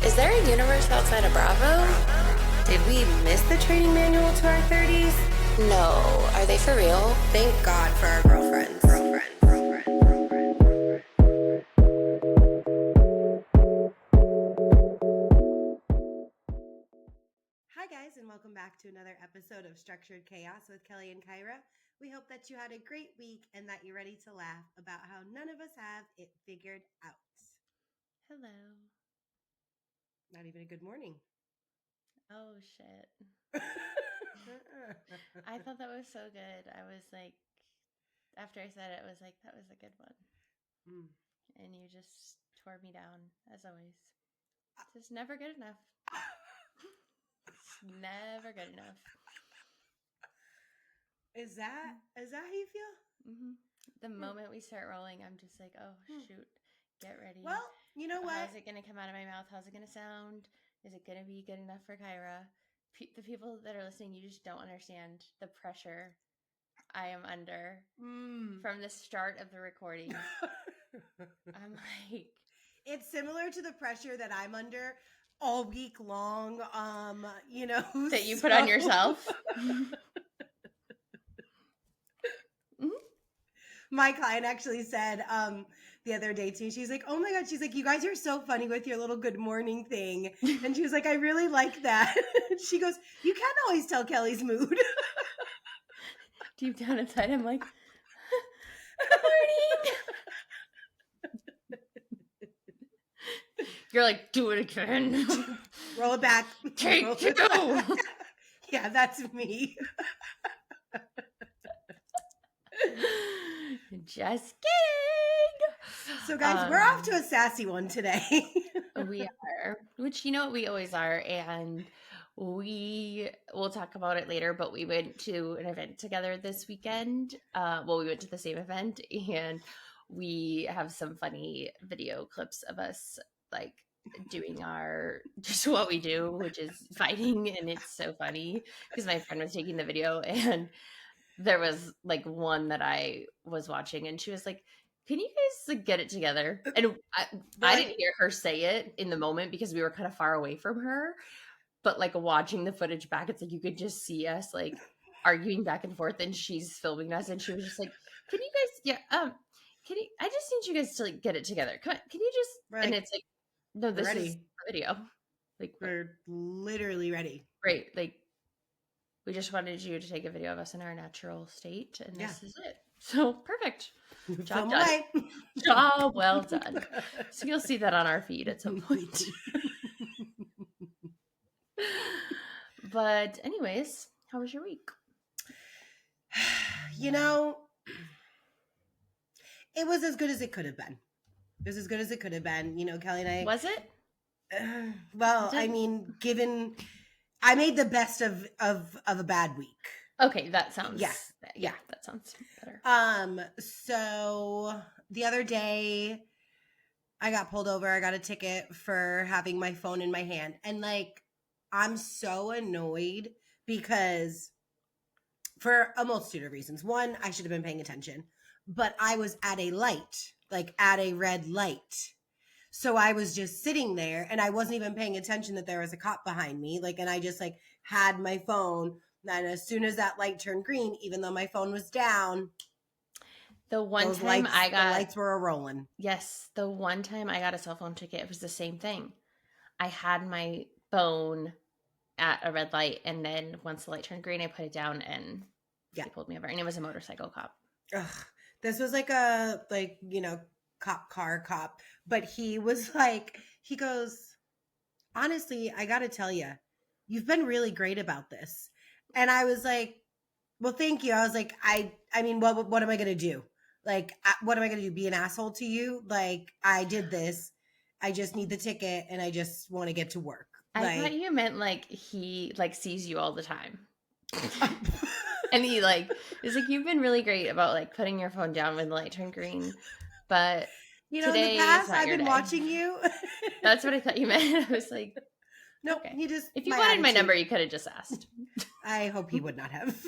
Is there a universe outside of Bravo? Did we miss the training manual to our 30s? No. Are they for real? Thank God for our girlfriends. Hi guys, and welcome back to another episode of Structured Chaos with Kelly and Kyra. We hope that you had a great week and that you're ready to laugh about how none of us have it figured out. Hello. Not even a good morning. Oh, shit. I thought that was so good. I was like, after I said it, I was like, that was a good one. And you just tore me down, as always. It's just never good enough. It's never good enough. Is that how you feel? Mm-hmm. The moment we start rolling, I'm just like, oh, shoot. Get ready. Well, you know what? How's it going to come out of my mouth? How's it going to sound? Is it going to be good enough for Kyra? The people that are listening, you just don't understand the pressure I am under from the start of the recording. I'm like... It's similar to the pressure that I'm under all week long, That you put on yourself? My client actually said the other day to me, she's like, oh my God, she's like, you guys are so funny with your little good morning thing. And she was like, I really like that. She goes, you can't always tell Kelly's mood. Deep down inside, I'm like, good morning. You're like, do it again. Roll it back. Take two. Yeah, that's me. Just kidding. So guys, we're off to a sassy one today. We are, which you know what we always are, and we'll talk about it later, but we went to an event together this weekend. We went to the same event, and we have some funny video clips of us like doing just what we do, which is fighting, and it's so funny because my friend was taking the video, and there was like one that I was watching, and she was like, can you guys like get it together? And I didn't hear her say it in the moment because we were kind of far away from her, but like watching the footage back, it's like you could just see us like arguing back and forth, and she's filming us, and she was just like, can you guys I just need you guys to like get it together. Come on, can you just and it's like, no, this is the video. Like we're literally ready. Right. Like we just wanted you to take a video of us in our natural state, and this is it. So perfect. Job done. Job well done. So you'll see that on our feed at some point. But anyways, how was your week? It was as good as it could have been. It was as good as it could have been. Kelly and I... Was it? I mean, I made the best of a bad week. Okay, that sounds... Yeah, that sounds better. So the other day, I got pulled over. I got a ticket for having my phone in my hand. And, like, I'm so annoyed because for a multitude of reasons. One, I should have been paying attention. But I was at a light, like at a red light. So I was just sitting there and I wasn't even paying attention that there was a cop behind me. Like, and I just like had my phone. And as soon as that light turned green, even though my phone was down, the lights were rolling. Yes. The one time I got a cell phone ticket, it was the same thing. I had my phone at a red light. And then once the light turned green, I put it down and they pulled me over. And it was a motorcycle cop. Ugh. This was like a, car cop. But he was like, he goes, honestly, I got to tell you, you've been really great about this. And I was like, well, thank you. I was like, I mean, what am I going to do? Like, what am I going to do? Be an asshole to you? Like, I did this. I just need the ticket and I just want to get to work. I thought you meant like he like sees you all the time. And he like is like, you've been really great about like putting your phone down when the light turned green. But today, in the past, I've been day. watching you. That's what I thought you meant. I was like, nope. Okay. If you wanted my number, you could have just asked. I hope he would not have.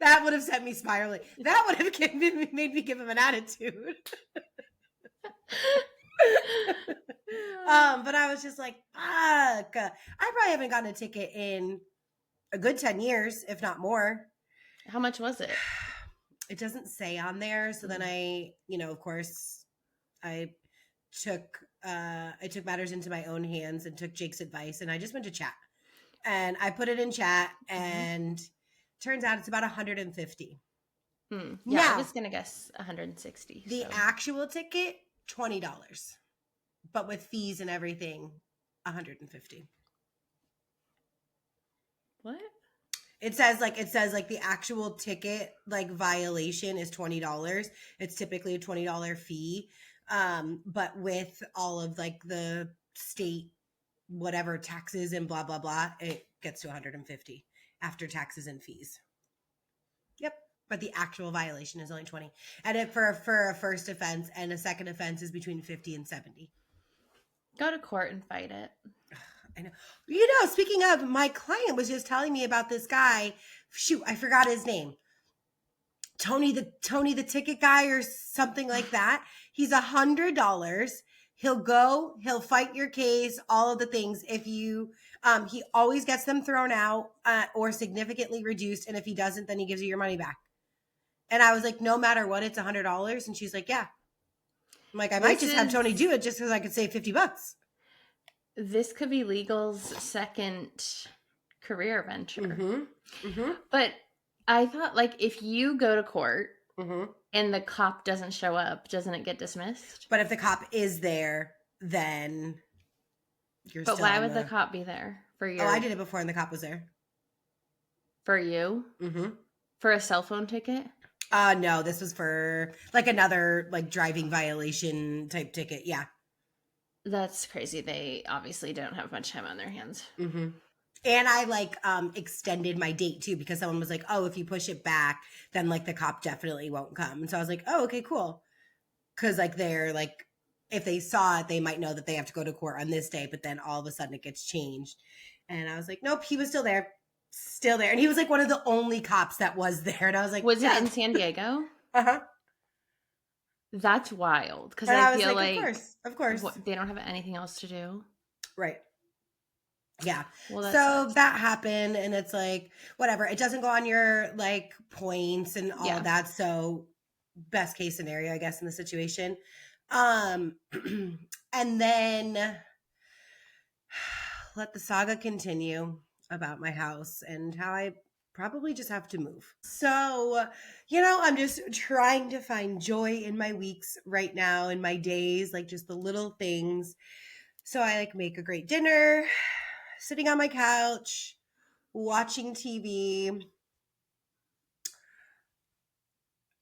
That would have sent me spiraling. That would have made me give him an attitude. But I was just like, fuck. I probably haven't gotten a ticket in a good 10 years, if not more. How much was it? It doesn't say on there. So then I, of course, I took matters into my own hands and took Jake's advice, and I just went to chat. And I put it in chat, and turns out it's about 150. Yeah, now, I was gonna guess 160. The actual ticket, $20, but with fees and everything, 150. What? It says the actual ticket violation is $20. It's typically a $20 fee, but with all of the state whatever taxes and blah blah blah, it gets to 150 after taxes and fees. Yep. But the actual violation is only 20. And for a first offense, and a second offense is between 50 and 70. Go to court and fight it. I know. Speaking of, my client was just telling me about this guy. Shoot, I forgot his name. Tony the ticket guy or something like that. He's $100. He'll fight your case, all of the things. If you, he always gets them thrown out or significantly reduced. And if he doesn't, then he gives you your money back. And I was like, no matter what, it's $100. And she's like, yeah. I'm like, I might just have Tony do it just because I could save $50. This could be legal's second career venture. Mm-hmm. But I thought, if you go to court and the cop doesn't show up, doesn't it get dismissed? But if the cop is there, then you're still. But why would the cop be there for you? Oh, I did it before, and the cop was there. For you? Mm-hmm. For a cell phone ticket? No, this was for another driving violation type ticket. Yeah. That's crazy. They obviously don't have much time on their hands. Mm-hmm. And I extended my date too, because someone was like, oh, if you push it back, then the cop definitely won't come. And so I was like, oh, okay, cool. Cause they're if they saw it, they might know that they have to go to court on this day, but then all of a sudden it gets changed. And I was like, nope, he was still there. And he was one of the only cops that was there. And I was like, was it in San Diego? Uh-huh. That's wild. Because I feel of course. They don't have anything else to do. Right. Yeah. Well, so that happened, and it's whatever. It doesn't go on your points and all of that. So best case scenario, I guess, in the situation. And then let the saga continue about my house and how I probably just have to move. So, I'm just trying to find joy in my weeks right now, in my days, just the little things. So I make a great dinner, sitting on my couch, watching TV.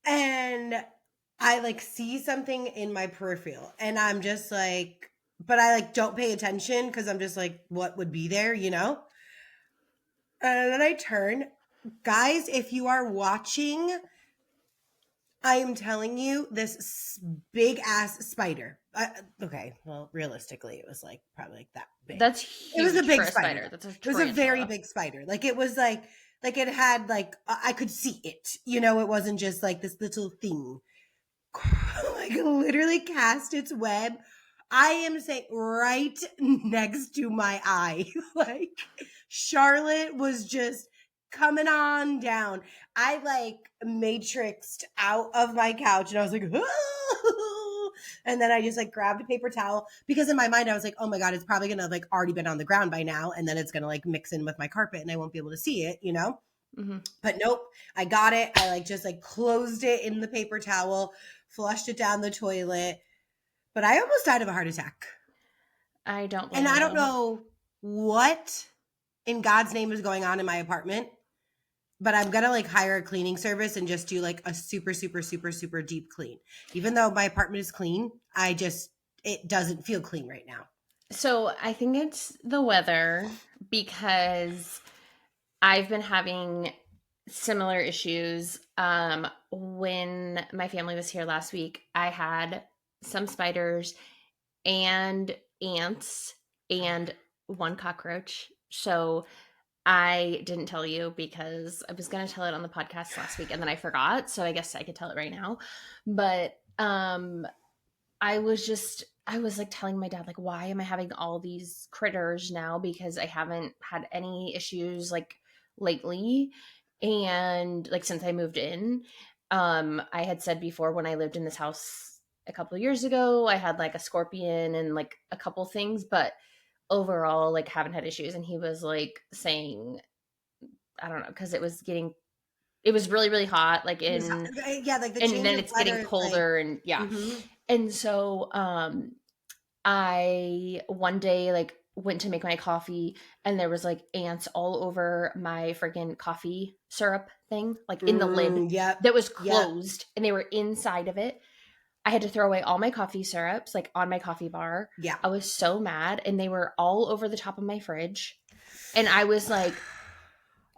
And I see something in my peripheral, and I'm just but I don't pay attention because I'm just what would be there, And then I turn. Guys, if you are watching, I am telling you, this big ass spider. Okay, well, realistically, it was probably that big. That's huge. It was a big spider. spider. That's it was a very big spider. It was it had I could see it. It wasn't just this little thing. Literally cast its web. I am saying right next to my eye. Charlotte was just coming on down. I matrixed out of my couch, and I was like, oh! And then I just grabbed a paper towel, because in my mind I was like, oh my God, it's probably gonna already been on the ground by now, and then it's gonna mix in with my carpet and I won't be able to see it, Mm-hmm. But nope, I got it. I just closed it in the paper towel, flushed it down the toilet, but I almost died of a heart attack. I don't And I don't know what in God's name is going on in my apartment, but I'm going to hire a cleaning service and just do a super, super, super, super deep clean. Even though my apartment is clean, it doesn't feel clean right now. So I think it's the weather, because I've been having similar issues. When my family was here last week, I had some spiders and ants and one cockroach. So I didn't tell you because I was going to tell it on the podcast last week, and then I forgot. So I guess I could tell it right now. But I was just I was like telling my dad, like, why am I having all these critters now? Because I haven't had any issues like lately. And like since I moved in, I had said before when I lived in this house a couple of years ago, I had like a scorpion and like a couple things, but overall, like haven't had issues. And he was like saying, I don't know, because it was really, really hot, like Yeah, like the and change then of it's weather getting is colder and yeah. Mhm. And so I one day like went to make my coffee and there was like ants all over my freaking coffee syrup thing, like in the lid Yep. that was Yep. closed and they were inside of it. I had to throw away all my coffee syrups like on my coffee bar. Yeah. I was so mad and they were all over the top of my fridge. And I was like,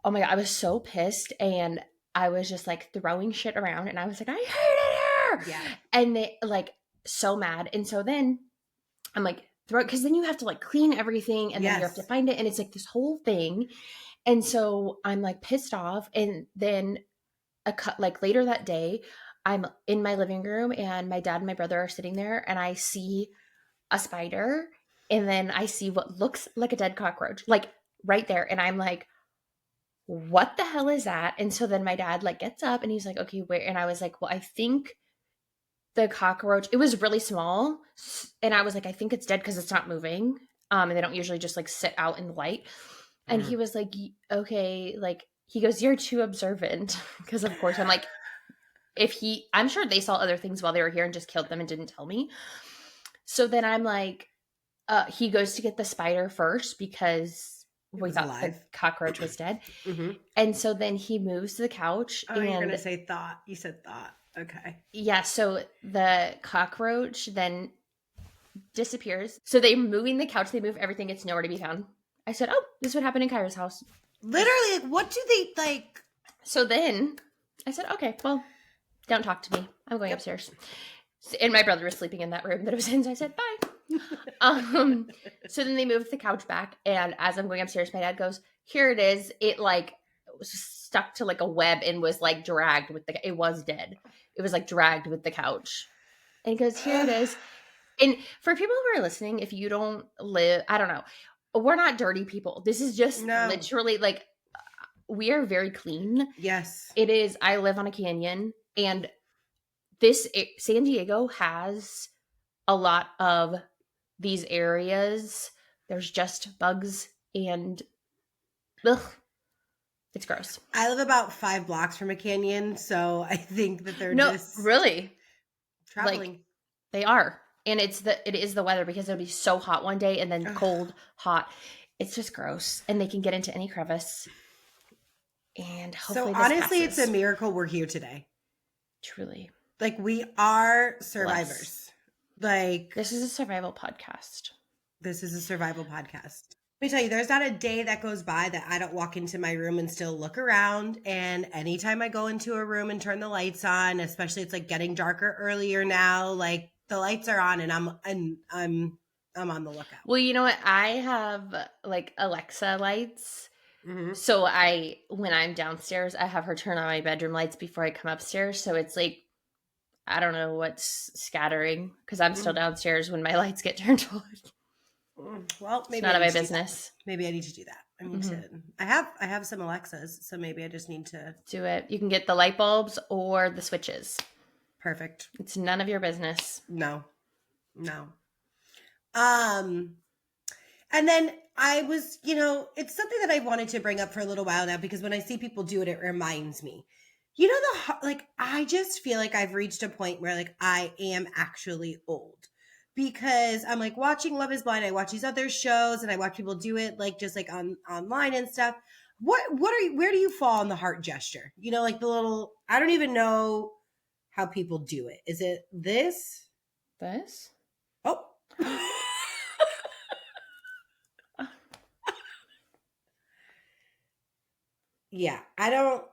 oh my God, I was so pissed and I was just like throwing shit around and I was like, I hate it here. Yeah. And they like so mad. And so then I'm like, throw it, because then you have to like clean everything and then you have to Yes. find it. And it's like this whole thing. And so I'm like pissed off. And then like later that day, I'm in my living room and my dad and my brother are sitting there and I see a spider and then I see what looks like a dead cockroach, like right there. And I'm like, what the hell is that? And so then my dad like gets up and he's like, okay, where? And I was like, well, I think the cockroach, it was really small. And I was like, I think it's dead because it's not moving. And they don't usually just like sit out in the light. And he was like, okay, like he goes, you're too observant. Because of course I'm like, I'm sure they saw other things while they were here and just killed them and didn't tell me. So then I'm like, he goes to get the spider first because we thought alive. the cockroach was dead. Mm-hmm. And so then he moves to the couch. Oh, and you're gonna say thought. You said thought. Okay. yeah, so the cockroach then disappears. So they're moving the couch, they move everything, it's nowhere to be found. I said, oh, this would happen in Kyra's house. Literally, like, what do they like? So then I said, okay, well, don't talk to me. I'm going upstairs. And my brother was sleeping in that room that it was in, so I said, bye. So then they moved the couch back, and as I'm going upstairs, my dad goes, here it is. It like was stuck to like a web and was like dragged with it was dead. It was like dragged with the couch. And he goes, here it is. And for people who are listening, if you don't live, I don't know, we're not dirty people. This is just literally like, we are very clean. Yes. It is. I live on a canyon, and San Diego has a lot of these areas. There's just bugs and ugh, it's gross. I live about 5 blocks from a canyon, so I think that they're just really traveling. Like, they are. And it is the weather, because it'll be so hot one day and then cold, hot. It's just gross. And they can get into any crevice. And hopefully, so honestly, passes. it's a miracle we're here today. Truly. Like, we are survivors. Like, this is a survival podcast. This is a survival podcast. Let me tell you, there's not a day that goes by that I don't walk into my room and still look around. And anytime I go into a room and turn the lights on, especially it's like getting darker earlier now, like the lights are on and I'm on the lookout. Well, you know what? I have like Alexa lights. Mm-hmm. So when I'm downstairs, I have her turn on my bedroom lights before I come upstairs. So it's like, I don't know what's scattering, because I'm still downstairs when my lights get turned on. Well, maybe it's none of my business. Maybe I need to do that. I need to. I have some Alexas, so maybe I just need to do it. You can get the light bulbs or the switches. Perfect. It's none of your business. No. And then I was, it's something that I wanted to bring up for a little while now, because when I see people do it, it reminds me. I just feel like I've reached a point where like I am actually old, because I'm like watching Love is Blind. I watch these other shows and I watch people do it like just like online and stuff. Where do you fall on the heart gesture? Like the little, I don't even know how people do it. Is it this? This? Oh. Yeah, I don't.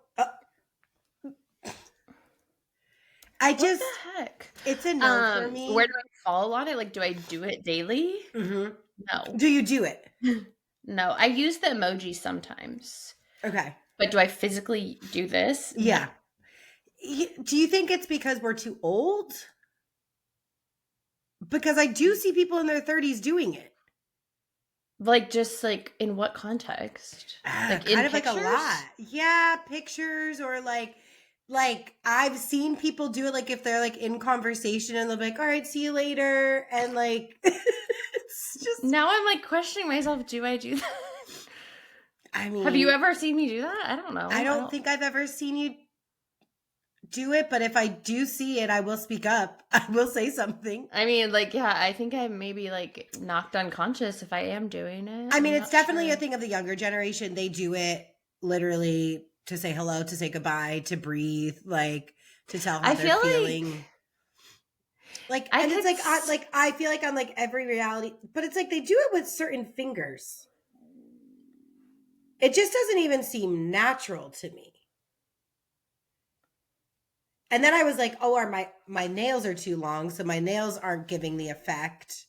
What the heck? It's a no for me. Where do I fall on it? Like, do I do it daily? Mm-hmm. No. Do you do it? No, I use the emoji sometimes. Okay. But do I physically do this? Yeah. No. Do you think it's because we're too old? Because I do see people in their 30s doing it. Like, just like in what context? Like Kind in of pictures? like a lot. Yeah, pictures or like I've seen people do it like if they're like in conversation and they'll be like, all right, see you later. And like it's just Now I'm like questioning myself, do I do that? I mean, Have you ever seen me do that? I don't know. I don't think I've ever seen you do it, but if I do see it, I will speak up. I will say something. I mean, like, yeah, I think I maybe like knocked unconscious if I am doing it. I mean, I'm it's not definitely sure. a thing of the younger generation. They do it literally to say hello, to say goodbye, to breathe, like to tell how I they're feel feeling. Like, I and could it's like I feel like on like every reality, but it's like they do it with certain fingers. It just doesn't even seem natural to me. And then I was like, oh, are my nails are too long, so my nails aren't giving the effect.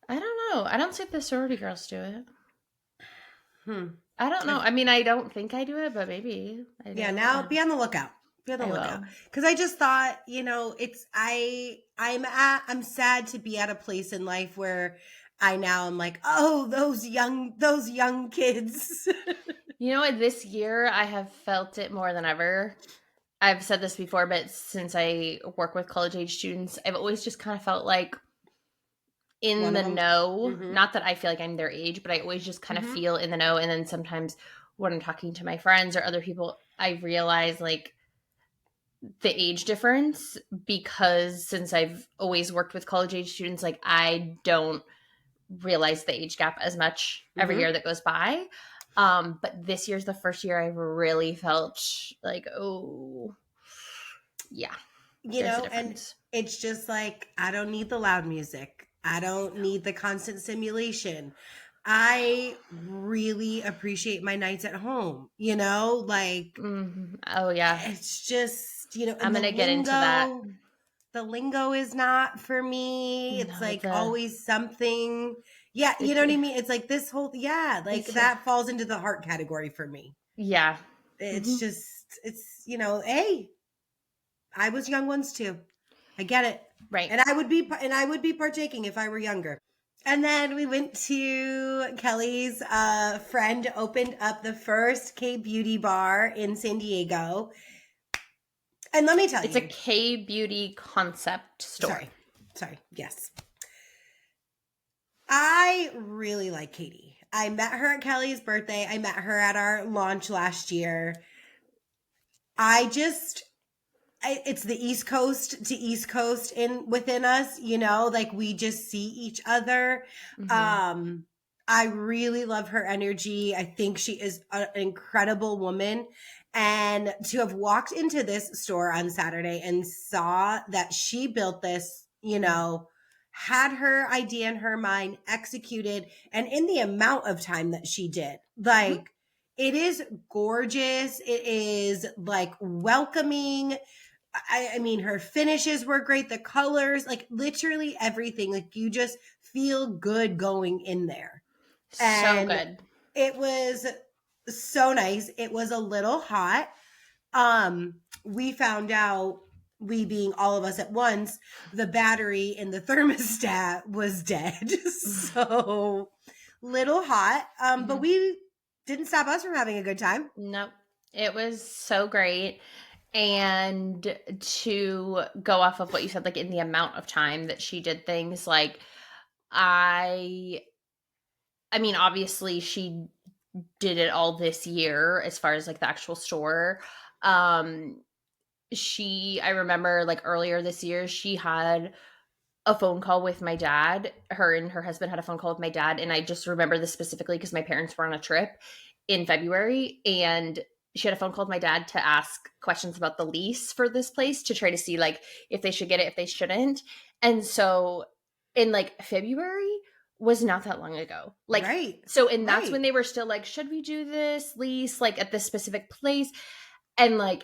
I don't know. I don't think the sorority girls do it. I don't know. I've- I mean, I don't think I do it, but maybe I do. Yeah, now be on the lookout. Be on the I lookout. will. Because I just thought, it's I'm sad to be at a place in life where I now am like, oh, those young kids. You know what? This year I have felt it more than ever. I've said this before, but since I work with college age students, I've always just kind of felt like in One the of them. know. Mhm. Not that I feel like I'm their age, but I always just kind of Mhm. feel in the know. And then sometimes when I'm talking to my friends or other people, I realize like the age difference because since I've always worked with college age students, like I don't realize the age gap as much every Mhm. year that goes by. But this year's the first year I've really felt like, oh, yeah, there's a And difference. it's just like, I don't need the loud music. I don't need the constant stimulation. I really appreciate my nights at home, like Oh, yeah. it's just, and I'm the going to get into that. the lingo is not for me. It's No, like always something. Yeah, you know what I mean? It's like this whole, like that falls into the heart category for me. Yeah. It's just, hey, I was young once too. I get it. Right. And I would be partaking if I were younger. And then we went to Kelly's friend opened up the first K beauty bar in San Diego. And let me tell It's you. a K beauty concept store. Sorry. Yes. I really like Katie. I met her at Kelly's birthday. I met her at our launch last year. It's the East Coast to East Coast within us, like we just see each other. Mm-hmm. I really love her energy. I think she is an incredible woman. And to have walked into this store on Saturday and saw that she built this, had her idea in her mind, executed, and in the amount of time that she did, like, it is gorgeous. It is like welcoming. I mean, her finishes were great. The colors, like literally everything. Like you just feel good going in there. So good. It was so nice. It was a little hot. We found out, we being all of us at once, the battery in the thermostat was dead. So little hot. But we didn't stop us from having a good time. Nope. It was so great. And to go off of what you said, like in the amount of time that she did things, like I mean, obviously she did it all this year as far as like the actual store. I remember like earlier this year, she had a phone call with my dad. Her and her husband had a phone call with my dad. And I just remember this specifically because my parents were on a trip in February and she had a phone call with my dad to ask questions about the lease for this place to try to see like if they should get it, if they shouldn't. And so in like February was not that long ago. Like, right. So, and that's when they were still like, should we do this lease like at this specific place? And like,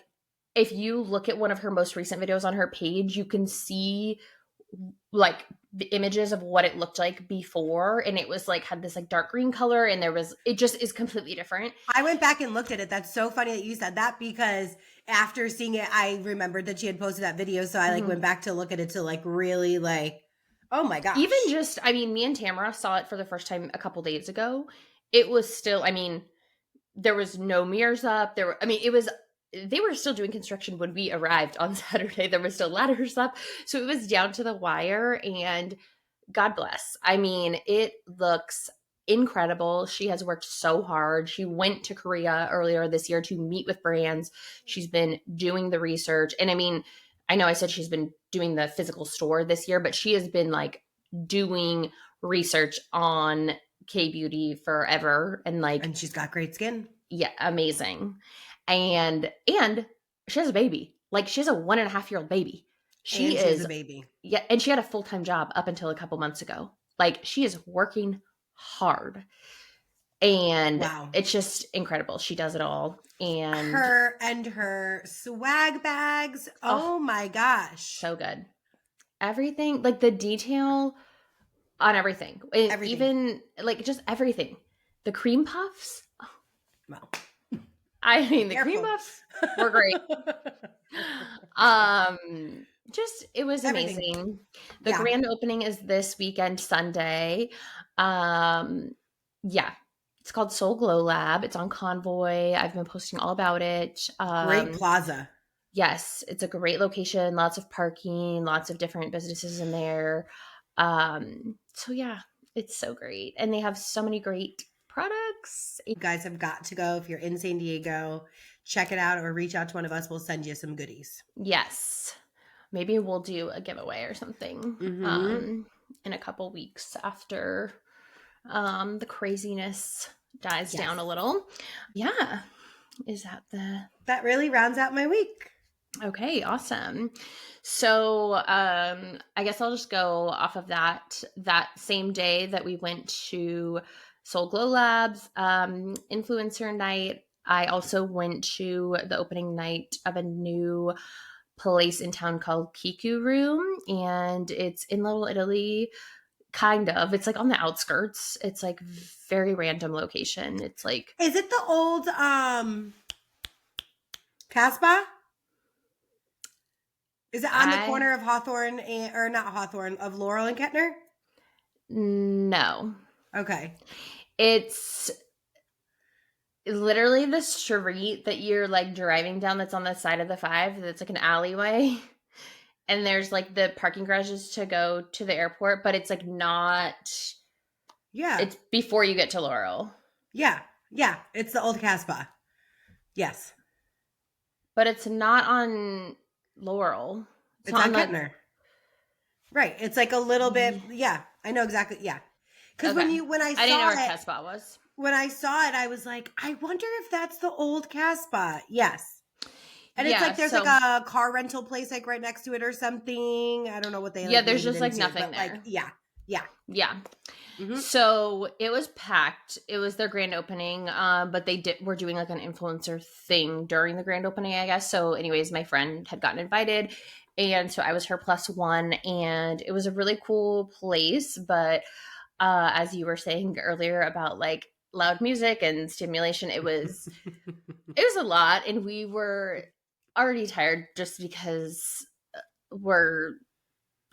if you look at one of her most recent videos on her page, you can see like the images of what it looked like before, and it was like had this like dark green color, and it just is completely different. I went back and looked at it. That's so funny that you said that, because after seeing it, I remembered that she had posted that video, so I like went back to look at it to like really like Oh my gosh. Even just, I mean, me and Tamara saw it for the first time a couple days ago. It was still, I mean, there was no mirrors up. They were still doing construction when we arrived on Saturday. There was still ladders up. So it was down to the wire, and God bless. I mean, it looks incredible. She has worked so hard. She went to Korea earlier this year to meet with brands. She's been doing the research. And I mean, I know I said she's been doing the physical store this year, but she has been like doing research on K beauty forever. And she's got great skin. Yeah, amazing. And she has a baby. Like, she has a 1.5-year-old baby. She is a baby. Yeah, and she had a full-time job up until a couple months ago. Like, she is working hard. And wow. It's just incredible. She does it all. And her swag bags. Oh my gosh. So good. Everything, like the detail on everything. Even like just everything. The cream puffs. Well, I mean, the cream puffs were great. Just, it was amazing. The grand opening is this weekend, Sunday. Yeah. It's called Soul Glow Lab. It's on Convoy. I've been posting all about it. Great plaza. Yes. It's a great location. Lots of parking, lots of different businesses in there. So yeah, it's so great. And they have so many great products. You guys have got to go. If you're in San Diego, check it out or reach out to one of us. We'll send you some goodies. Yes. Maybe we'll do a giveaway or something in a couple weeks after the craziness dies down a little. Yeah. Is that really rounds out my week. Okay, awesome. So I guess I'll just go off of that same day that we went to Soul Glow Labs influencer night. I also went to the opening night of a new place in town called Kiku Room, and it's in Little Italy. Kind of. It's like on the outskirts. It's like very random location. It's like, is it the old Casbah? Is it on the corner of Hawthorne or not Hawthorne, of Laurel and Kettner? No. Okay. It's literally the street that you're like driving down that's on the side of the 5. That's like an alleyway. And there's like the parking garages to go to the airport, but it's like not. Yeah. It's before you get to Laurel. Yeah. Yeah. It's the old Casbah. Yes. But it's not on Laurel. It's on Kettner. Right. It's like a little bit. Yeah. I know exactly. Yeah. Because when I saw I didn't know where it, Casbah was. When I saw it, I was like, I wonder if that's the old Casbah. Yes. And it's like there's like a car rental place like right next to it or something. I don't know what they. Yeah, there's just like nothing there. Like, yeah. Mm-hmm. So it was packed. It was their grand opening, but were doing like an influencer thing during the grand opening, I guess. So, anyways, my friend had gotten invited, and so I was her +1, and it was a really cool place. But as you were saying earlier about like loud music and stimulation, it was a lot, and we were already tired just because we're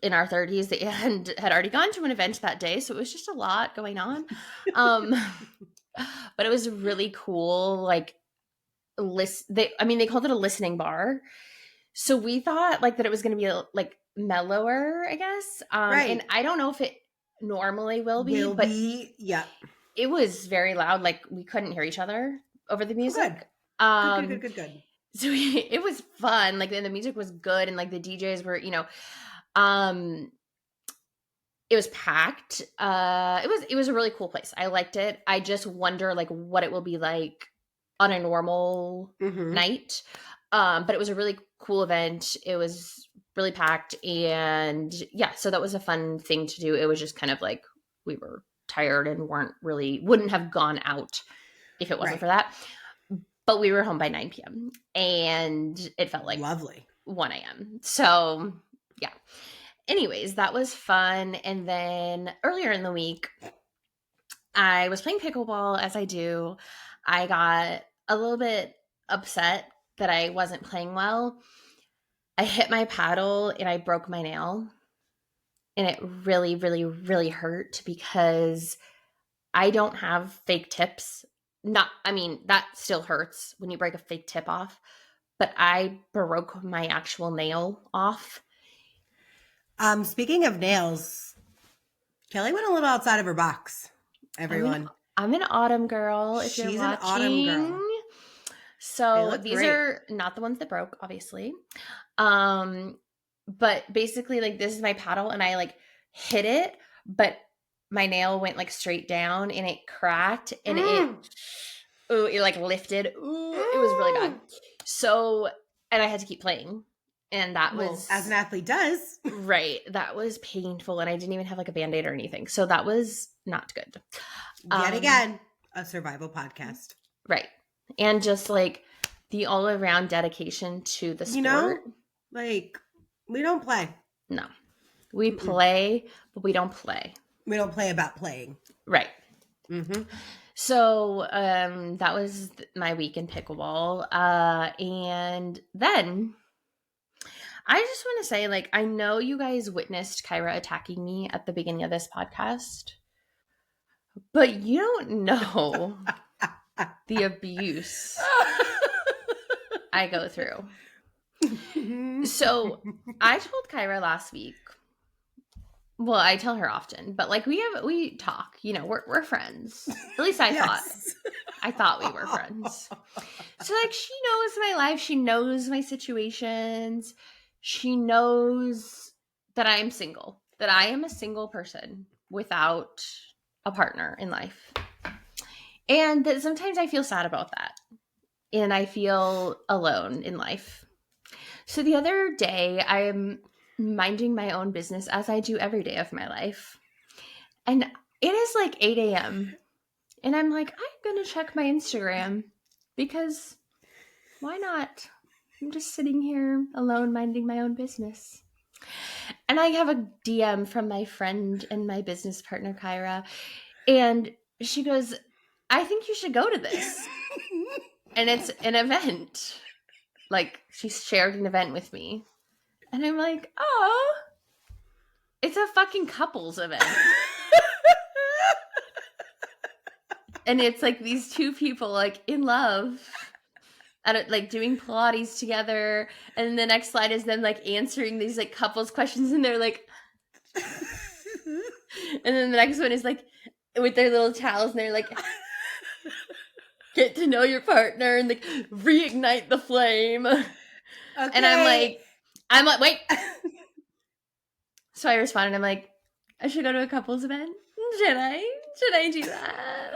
in our 30s and had already gone to an event that day, so it was just a lot going on. But it was really cool. Like, they called it a listening bar, so we thought like that it was going to be like mellower, I guess. Right. And I don't know if it normally will be. Yeah. It was very loud. Like, we couldn't hear each other over the music. Good. So it was fun. Like, and the music was good, and like the DJs were, it was packed. It was a really cool place. I liked it. I just wonder like what it will be like on a normal night. But it was a really cool event. It was really packed, and yeah, so that was a fun thing to do. It was just kind of like we were tired and wouldn't have gone out if it wasn't for that. But we were home by 9 p.m. and it felt like lovely 1 a.m. So yeah. Anyways, that was fun. And then earlier in the week, I was playing pickleball, as I do. I got a little bit upset that I wasn't playing well. I hit my paddle and I broke my nail. and it really, really, really hurt because I don't have fake tips. That still hurts when you break a fake tip off, but I broke my actual nail off. Speaking of nails, Kelly went a little outside of her box, everyone. I'm an autumn girl, if you're She's watching. an autumn girl. So these great. are not the ones that broke, obviously. But basically, like, this is my paddle, and I, like, hit it, but my nail went, like, straight down, and it cracked, and it like, lifted. Ooh, it was really bad. So, and I had to keep playing. And that was... as an athlete does. Right. That was painful, and I didn't even have, like, a Band-Aid or anything. So that was not good. Yet again, a survival podcast. Right. And just, like, the all-around dedication to the sport. You know, like, we don't play. No. We play, but we don't play. We don't play about playing. Right. Mm-hmm. So that was my week in pickleball. And then I just want to say, like, I know you guys witnessed Kyra attacking me at the beginning of this podcast, but you don't know the abuse I go through. So I told Kyra last week, well, I tell her often, but, like, we talk, you know, we're friends. At least I thought we were friends. So, like, she knows my life. She knows my situations. She knows that I am single, that I am a single person without a partner in life. And that sometimes I feel sad about that. And I feel alone in life. So the other day, I'm minding my own business as I do every day of my life. And it is like 8 a.m. And I'm like, I'm going to check my Instagram because why not? I'm just sitting here alone minding my own business. And I have a DM from my friend and my business partner, Kyra. And she goes, I think you should go to this. And it's an event. Like, she shared an event with me. And I'm like, oh, it's a fucking couples event. And it's like these two people, like, in love, and, like, doing Pilates together. And the next slide is them, like, answering these, like, couples questions. And they're like, and then the next one is, like, with their little towels. And they're like, get to know your partner and, like, reignite the flame. Okay. And I'm like, wait. So I responded, I'm like, I should go to a couples event? Should I do that?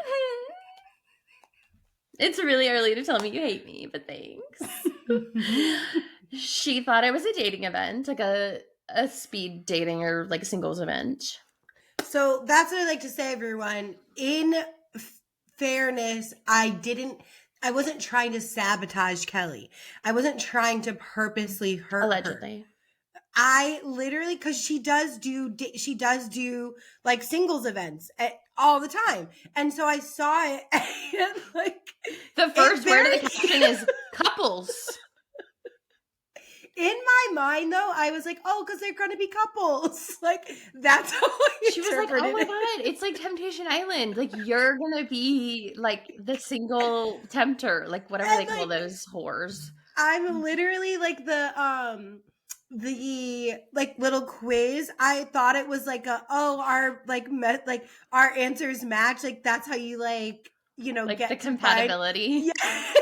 It's really early to tell me you hate me, but thanks. She thought it was a dating event, like a speed dating or, like, singles event. So that's what I like to say, everyone. In fairness, I wasn't trying to sabotage Kelly. I wasn't trying to purposely hurt Allegedly. her. I literally, because she does do like singles events all the time, and so I saw it, and, like, the first word of the caption is couples. In my mind, though, I was like, oh, because they're going to be couples. Like, that's how I She was like, oh my God, it's like Temptation Island. Like, you're going to be, like, the single tempter, like, whatever they call those whores. I'm literally, like, the like, little quiz. I thought it was like our, like, our answers match. Like, that's how you, like, you know, like, get the compatibility. Yes.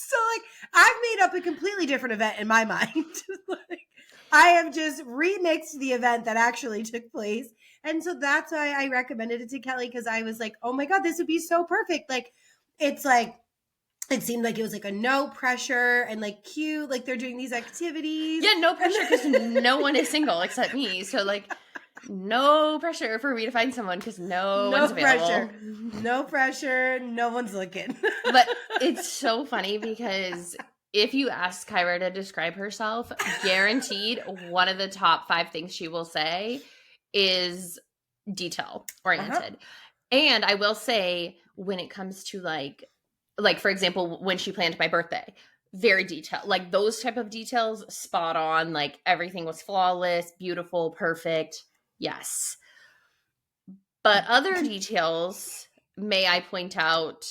So, like, I've made up a completely different event in my mind. Like, I have just remixed the event that actually took place. And so that's why I recommended it to Kelly, because I was like, oh my God, this would be so perfect. Like, it's like, it seemed like it was like a no pressure and, like, cute. Like, they're doing these activities. Yeah, no pressure because no one is single except me. So, like, no pressure for me to find someone because no one's available. No pressure. No one's looking. But it's so funny because if you ask Kyra to describe herself, guaranteed one of the top 5 things she will say is detail oriented. And I will say, when it comes to, like, for example, when she planned my birthday, very detailed, like, those type of details, spot on, like, everything was flawless, beautiful, perfect. Yes. But other details, may I point out,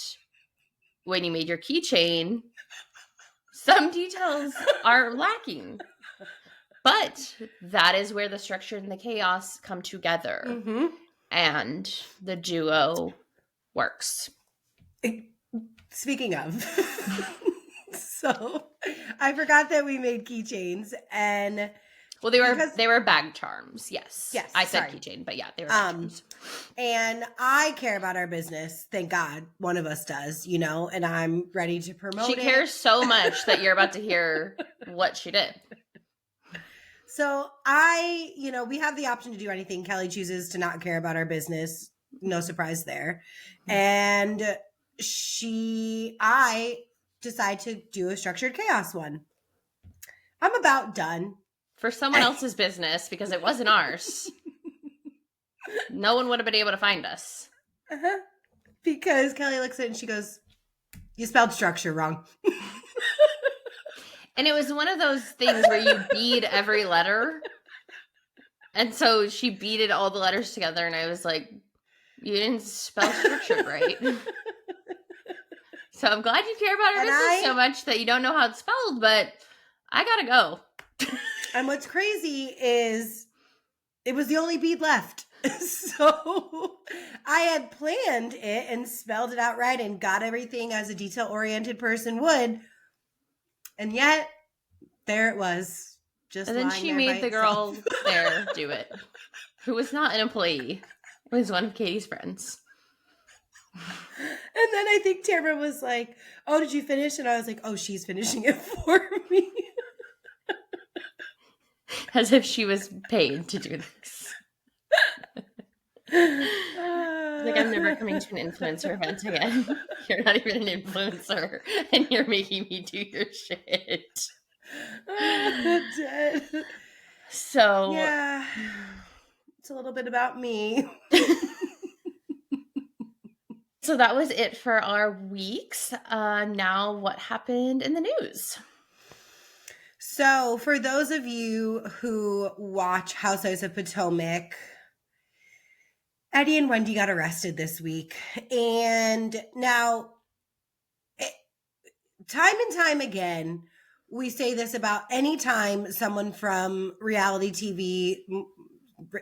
when you made your keychain, some details are lacking. But that is where the structure and the chaos come together. Mm-hmm. And the duo works. Speaking of, so I forgot that we made keychains, and well, they were bag charms. Yes, I said keychain, but yeah, they were bag charms. And I care about our business. Thank God, one of us does, you know. And I'm ready to promote it. She cares so much that you're about to hear what she did. So we have the option to do anything. Kelly chooses to not care about our business. No surprise there. And I decide to do a structured chaos one. I'm about done. For someone else's business, because it wasn't ours. No one would have been able to find us. Uh-huh. Because Kelly looks at it and she goes, "You spelled structure wrong." And it was one of those things where you bead every letter. And so she beaded all the letters together, and I was like, you didn't spell structured right. So I'm glad you care about our business so much that you don't know how it's spelled, but I gotta go. And what's crazy is it was the only bead left. So I had planned it and spelled it out right and got everything as a detail-oriented person would. And yet, there it was. Just and then she made the girl there do it, who was not an employee. It was one of Katie's friends. And then I think Tamara was like, "Oh, did you finish?" And I was like, "Oh, she's finishing it for me." As if she was paid to do this. Like, I'm never coming to an influencer event again. You're not even an influencer, and you're making me do your shit. Dead. So yeah, it's a little bit about me. So that was it for our weeks. Now, what happened in the news? So, for those of you who watch Housewives of Potomac, Eddie and Wendy got arrested this week. And now, time and time again, we say this about any time someone from reality TV,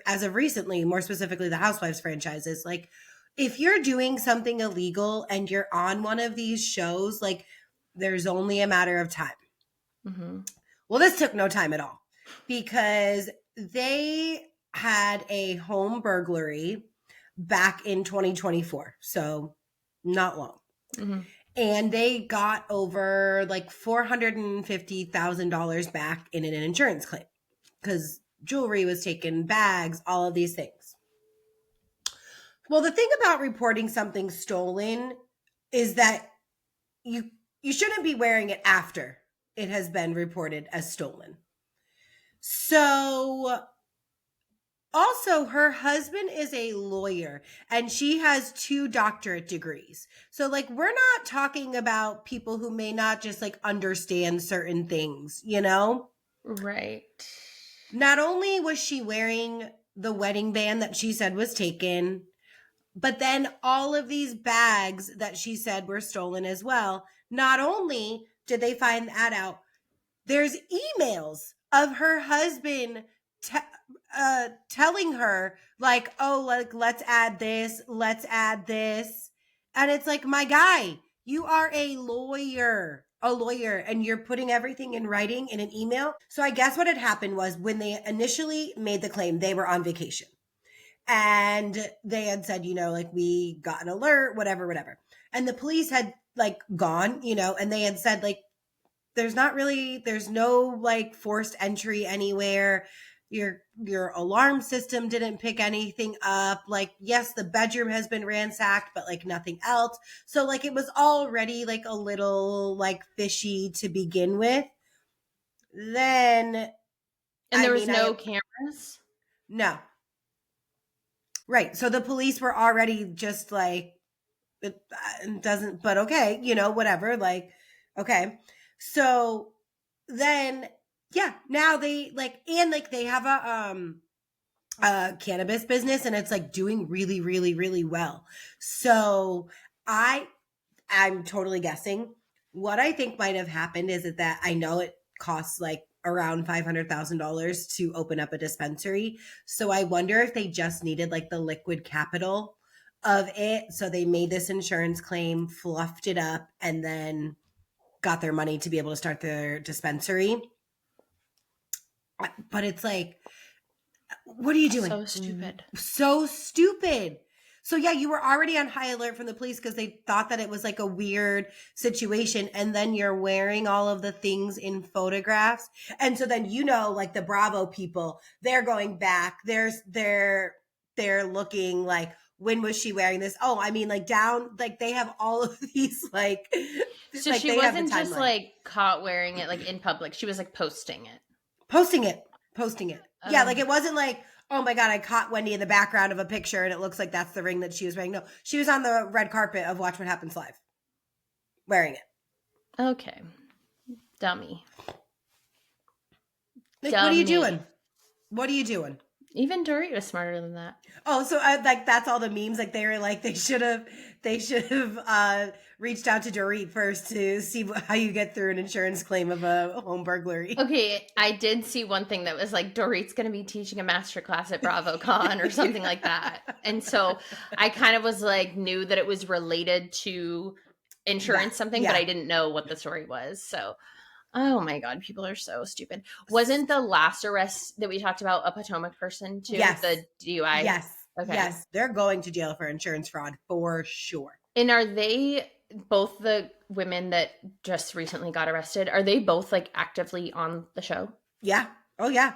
as of recently, more specifically the Housewives franchises, like, if you're doing something illegal and you're on one of these shows, like, there's only a matter of time. Mm-hmm. Well, this took no time at all because they had a home burglary back in 2024. So not long. Mm-hmm. And they got over like $450,000 back in an insurance claim because jewelry was taken, bags, all of these things. Well, the thing about reporting something stolen is that you shouldn't be wearing it after it has been reported as stolen. So also, her husband is a lawyer and she has 2 doctorate degrees. So, like, we're not talking about people who may not just like understand certain things, you know? Right. Not only was she wearing the wedding band that she said was taken, but then all of these bags that she said were stolen as well. Not only did they find that out, there's emails of her husband telling her like, "Oh, like, let's add this. And it's like, my guy, you are a lawyer, and you're putting everything in writing in an email. So I guess what had happened was when they initially made the claim, they were on vacation and they had said, you know, like, we got an alert, whatever. And the police had like gone, you know, and they had said like, there's no like forced entry anywhere. Your alarm system didn't pick anything up. Like, yes, the bedroom has been ransacked, but like nothing else. So like it was already like a little like fishy to begin with. Then there was no cameras? No. Right. So the police were already just like, it doesn't, but okay, you know, whatever. Like, okay. So then, yeah, now they like, and like they have cannabis business, and it's like doing really, really, really well. So I'm totally guessing. What I think might have happened is that I know it costs like around $500,000 to open up a dispensary. So I wonder if they just needed like the liquid capital of it. So they made this insurance claim, fluffed it up, and then got their money to be able to start their dispensary. But it's like, what are you doing? So stupid. So stupid. So yeah, you were already on high alert from the police because they thought that it was like a weird situation. And then you're wearing all of the things in photographs. And so then, like the Bravo people, they're going back. They're looking like, when was she wearing this? Oh, I mean, like down, like they have all of these like. So like she wasn't just like caught wearing it like in public. She was like posting it. Posting it. Yeah, like it wasn't like, oh my God, I caught Wendy in the background of a picture and it looks like that's the ring that she was wearing. No, she was on the red carpet of Watch What Happens Live wearing it. Okay. Dummy. Like, what are you doing? What are you doing? Even Dory was smarter than that. Oh, so like that's all the memes. Like they were like they should have reached out to Dorit first to see how you get through an insurance claim of a home burglary. Okay, I did see one thing that was like Dorit's going to be teaching a master class at BravoCon or something like that, and so I kind of was like knew that it was related to insurance something, but I didn't know what the story was. So. Oh my God, people are so stupid. Wasn't the last arrest that we talked about a Potomac person too? Yes. The DUI? Yes. Okay. Yes. They're going to jail for insurance fraud for sure. And are they both the women that just recently got arrested? Are they both like actively on the show? Yeah. Oh yeah.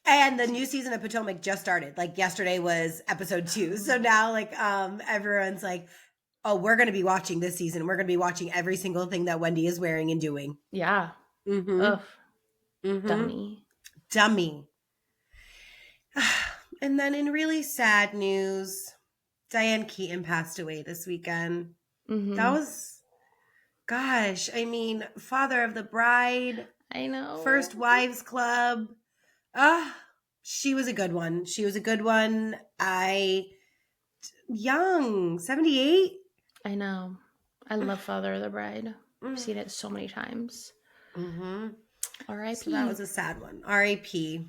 And the new season of Potomac just started. Like yesterday was episode 2. So now like everyone's like, oh, we're going to be watching this season. We're going to be watching every single thing that Wendy is wearing and doing. Yeah. Mm-hmm. Ugh. Mm-hmm. Dummy. And then in really sad news, Diane Keaton passed away this weekend. Mm-hmm. That was, gosh, I mean, father of the bride. I know. First Wives Club. She was a good one. Young, 78. I know. I love Father of the Bride. I've seen it so many times. Mm-hmm. R.I.P. So that was a sad one. R.I.P.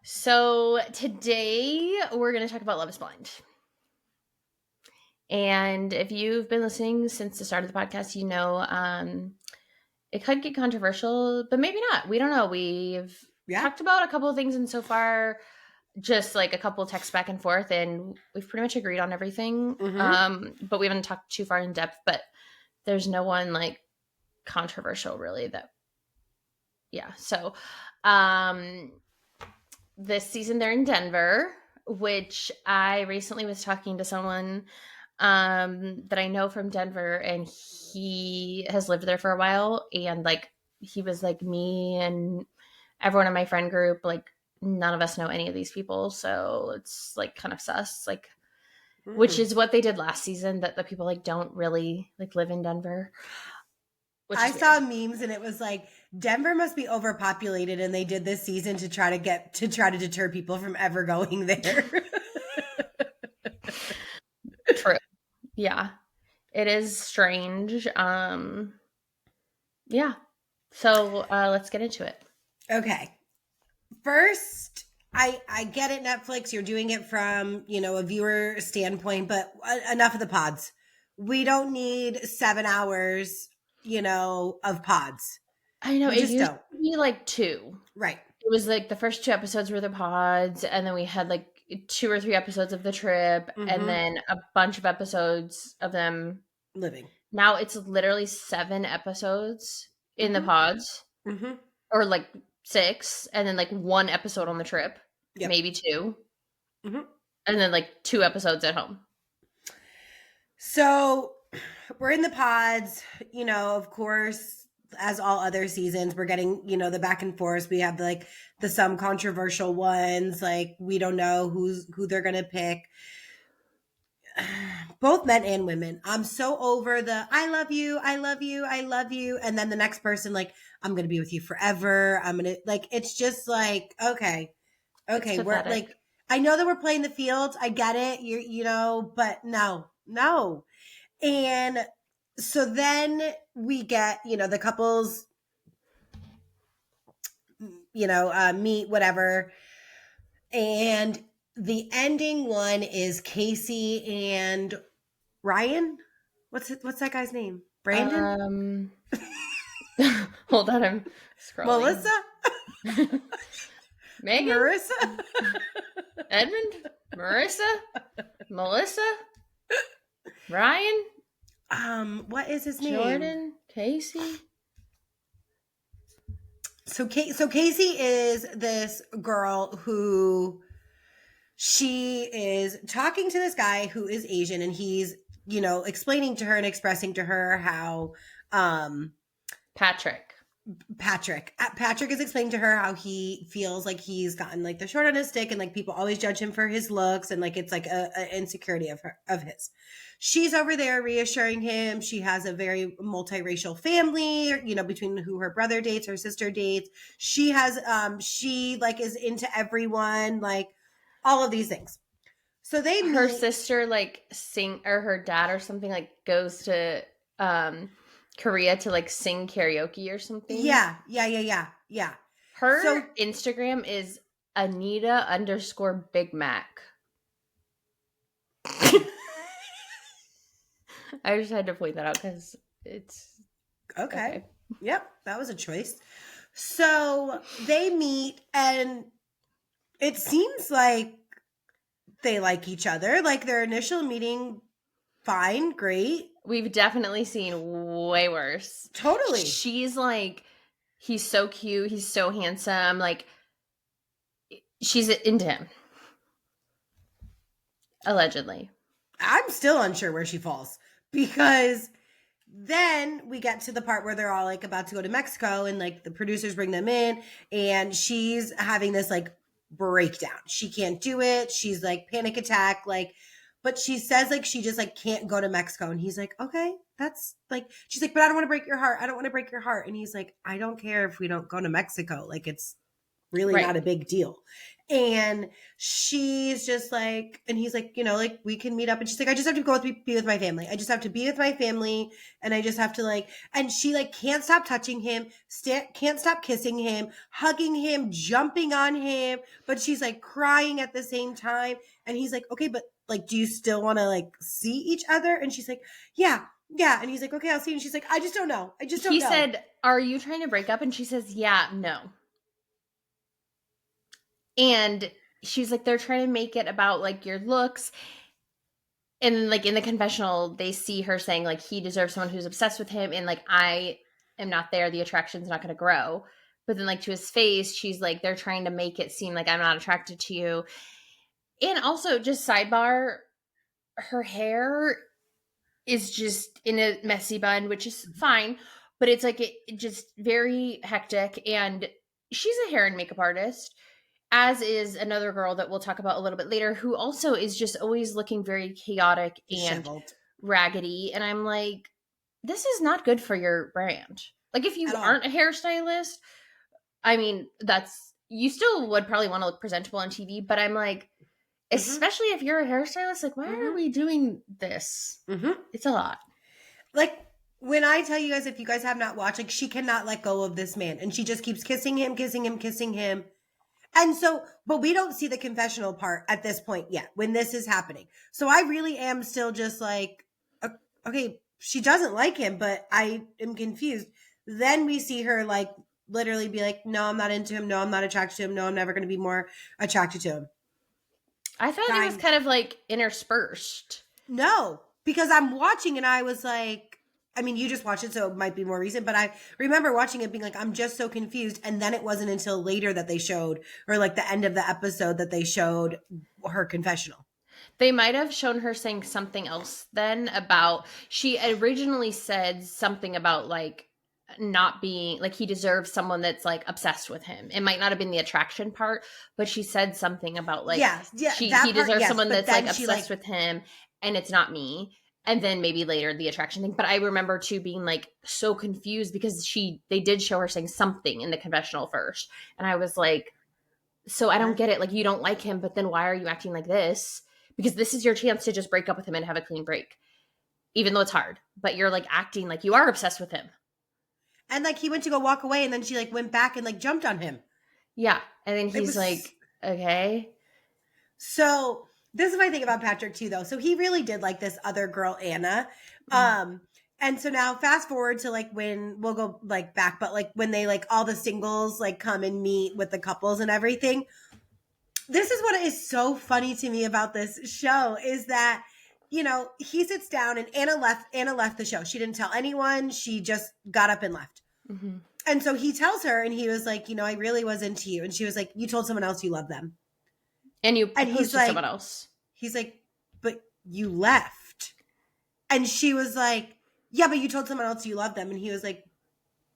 So today we're going to talk about Love is Blind. And if you've been listening since the start of the podcast, you know it could get controversial, but maybe not. We don't know. We've talked about a couple of things, and so far just like a couple of texts back and forth, and we've pretty much agreed on everything. Mm-hmm. But we haven't talked too far in depth, but there's no one like controversial really so this season they're in Denver, which I recently was talking to someone that I know from Denver, and he has lived there for a while, and like he was like, me and everyone in my friend group, like none of us know any of these people, so it's like kind of sus, like which is what they did last season, that the people like don't really like live in Denver. I saw memes and it was like Denver must be overpopulated, and they did this season to try to deter people from ever going there. True. Yeah. It is strange. Yeah. So let's get into it. Okay. First, I get it, Netflix. You're doing it from, a viewer standpoint, but enough of the pods. We don't need 7 hours, of pods. I know. We It used to be like 2. Right. It was like the first 2 episodes were the pods, and then we had like 2 or 3 episodes of the trip, and then a bunch of episodes of them living. Now it's literally 7 episodes in the pods, or like 6, and then like 1 episode on the trip, maybe 2, and then like 2 episodes at home. So we're in the pods, of course, as all other seasons, we're getting, the back and forth. We have like the some controversial ones, like we don't know who they're going to pick. Both men and women. I'm so over the I love you, I love you, I love you. And then the next person, like, I'm going to be with you forever. I'm going to, like, it's just like, okay, Okay, we're pathetic. like, I know that we're playing the fields. I get it. But no. And so then we get, the couples, meet, whatever. And the ending one is Casey and Ryan. What's that guy's name? Brandon? Hold on, I'm scrolling. Melissa? Megan? Marissa? Edmond? Marissa? Melissa? Ryan? What is his name? Jordan? Casey? So Casey is this girl who she is talking to this guy who is Asian, and he's, explaining to her and expressing to her how Patrick is explaining to her how he feels like he's gotten like the short on his stick, and like people always judge him for his looks, and like it's like a insecurity of his. She's over there reassuring him she has a very multiracial family, between who her brother dates, her sister dates. She has she like is into everyone, like all of these things. So her sister like sing, or her dad or something, like goes to Korea to like sing karaoke or something. Yeah. Her Instagram is Anita_Big Mac. I just had to point that out because it's okay. Yep, that was a choice. So they meet, and it seems like they like each other. Like their initial meeting, fine, great. We've definitely seen way worse. Totally. She's like, he's so cute, he's so handsome. Like, she's into him. Allegedly. I'm still unsure where she falls, because then we get to the part where they're all like about to go to Mexico, and like the producers bring them in, and she's having this like breakdown. She can't do it. She's like panic attack, like, but she says like she just like can't go to Mexico. And he's like, okay, that's like, she's like, but I don't want to break your heart. I don't want to break your heart. And he's like, I don't care if we don't go to Mexico. Like, it's really not a big deal. And she's just like, and he's like, like we can meet up. And she's like, I just have to go be with my family. I just have to be with my family. And I just have to like, and she like can't stop touching him, can't stop kissing him, hugging him, jumping on him. But she's like crying at the same time. And he's like, okay, but like, do you still want to like see each other? And she's like, yeah. And he's like, okay, I'll see you. And she's like, I just don't know. He said, are you trying to break up? And she says, yeah, no. And she's like, they're trying to make it about like your looks. And like in the confessional, they see her saying like he deserves someone who's obsessed with him. And like, I am not there. The attraction's not going to grow. But then like to his face, she's like, they're trying to make it seem like I'm not attracted to you. And also just sidebar, her hair is just in a messy bun, which is fine. But it's like it just very hectic. And she's a hair and makeup artist, as is another girl that we'll talk about a little bit later, who also is just always looking very chaotic and disheveled, raggedy. And I'm like, this is not good for your brand. Like, if you aren't a hairstylist, I mean, you still would probably want to look presentable on TV. But I'm like, especially if you're a hairstylist, like, why are we doing this? It's a lot. Like, when I tell you guys, if you guys have not watched, like, she cannot let go of this man. And she just keeps kissing him. And so, but we don't see the confessional part at this point yet when this is happening. So I really am still just like, okay, she doesn't like him, but I am confused. Then we see her like literally be like, no, I'm not into him. No, I'm not attracted to him. No, I'm never going to be more attracted to him. I thought it was kind of like interspersed. No, because I'm watching and I was like, I mean, you just watched it, so it might be more recent, but I remember watching it being like, I'm just so confused. And then it wasn't until later that they showed, or like the end of the episode, that they showed her confessional. They might have shown her saying something else then about, she originally said something about like not being, like he deserves someone that's like obsessed with him. It might not have been the attraction part, but she said something about like, he deserves someone that's like obsessed with him, and it's not me. And then maybe later the attraction thing. But I remember too being like so confused because they did show her saying something in the confessional first. And I was like, So I don't get it. Like, you don't like him, but then why are you acting like this? Because this is your chance to just break up with him and have a clean break, even though it's hard. But you're like acting like you are obsessed with him. And like he went to go walk away, and then she like went back and like jumped on him. Yeah. And then he's like, okay. So this is my thing about Patrick too, though. So he really did like this other girl, Anna. And so now fast forward to like when we'll go like back, but like when they like all the singles like come and meet with the couples and everything. This is what is so funny to me about this show is that, you know, he sits down and Anna left the show. She didn't tell anyone. She just got up and left. Mm-hmm. And so he tells her and he was like, you know, I really was into you. And she was like, you told someone else you love them. And he's to like, someone else. He's like, but you left. And she was like, yeah, but you told someone else you love them. And he was like,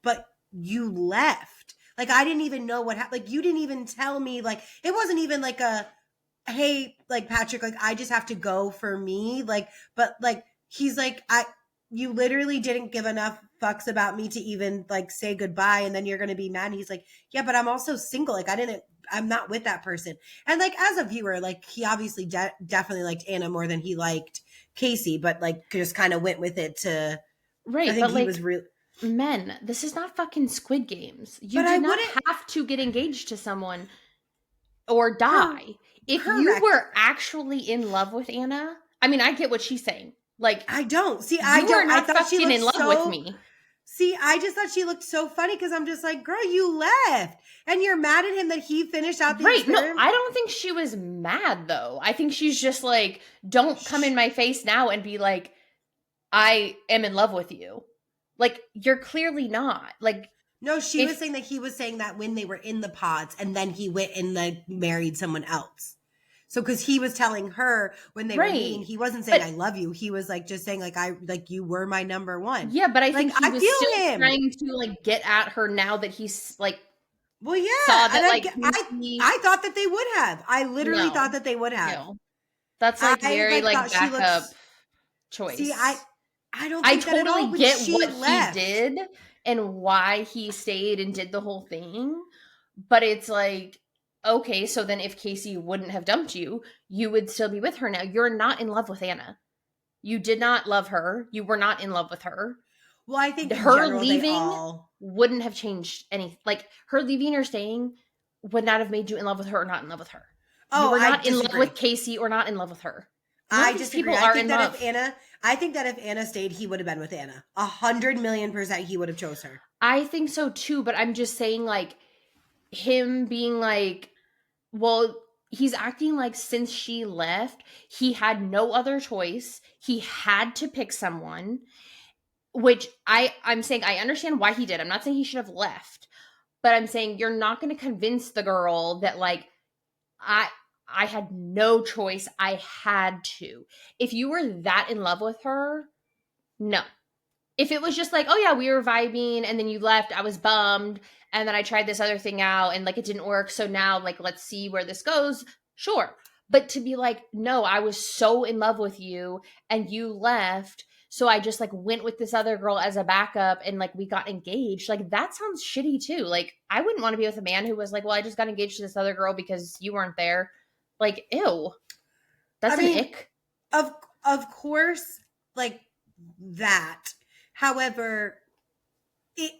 but you left. Like, I didn't even know what happened. Like, you didn't even tell me. Like, it wasn't even like a, hey, like, Patrick, like, I just have to go for me. Like, but like, he's like, you literally didn't give enough fucks about me to even like say goodbye. And then you're going to be mad. And he's like, yeah, but I'm also single. Like, I'm not with that person. And like, as a viewer, like, he obviously definitely liked Anna more than he liked Casey, but like, just kind of went with it to, right. I think but he like, was real. Men, this is not fucking Squid Games. You do not have to get engaged to someone or die. If you were actually in love with Anna, I mean, I get what she's saying. Like, I don't. See, I thought fucking she looked in love with me. See, I just thought she looked so funny because I'm just like, girl, you left. And you're mad at him that he finished out the experiment? No, I don't think she was mad, though. I think she's just like, don't come in my face now and be like, I am in love with you. Like, you're clearly not. Like, no, she was saying that he was saying that when they were in the pods and then he went and like married someone else. So, because he was telling her when they were meeting, he wasn't saying I love you. He was like just saying like you were my number one. Yeah, but I think he was still trying to like get at her now that he's like. Well, yeah, saw that, and I thought that they would have. I literally thought that they would have. No. That's like very like backup choice. See, I don't. Think I totally get what left. he did and why he stayed and did the whole thing, but it's like. Okay, so then if Casey wouldn't have dumped you, you would still be with her now. You're not in love with Anna. You did not love her. You were not in love with her. Well, I think her leaving wouldn't have changed anything. Like, her leaving or staying would not have made you in love with her or not in love with her. Oh, you were not in love with Casey or not in love with her. I disagree. I think that if Anna stayed, he would have been with Anna. 100,000,000% he would have chose her. I think so too, but I'm just saying, like, him being like, well, he's acting like since she left, he had no other choice. He had to pick someone, which I'm saying I understand why he did. I'm not saying he should have left, but I'm saying you're not going to convince the girl that like, I had no choice. I had to. If you were that in love with her, no. If it was just like, oh yeah, we were vibing and then you left, I was bummed. And then I tried this other thing out and like it didn't work. So now like, let's see where this goes. Sure. But to be like, no, I was so in love with you and you left. So I just like went with this other girl as a backup and like we got engaged. Like that sounds shitty too. Like I wouldn't want to be with a man who was like, well, I just got engaged to this other girl because you weren't there. Like, ew. That's an ick. Of course, like that. However,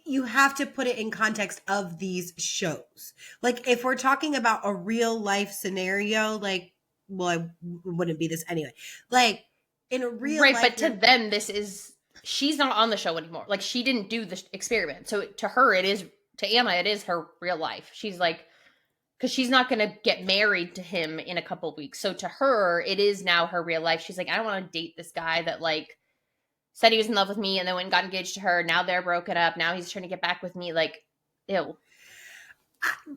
you have to put it in context of these shows. Like if we're talking about a real life scenario, like, well, it wouldn't be this anyway. Like in a real life. Right, but to them, she's not on the show anymore. Like she didn't do the experiment. So to her, to Anna, it is her real life. She's like, because she's not going to get married to him in a couple of weeks. So to her, it is now her real life. She's like, I don't want to date this guy that like said he was in love with me and then went and got engaged to her. Now they're broken up. Now he's trying to get back with me. Like, ew.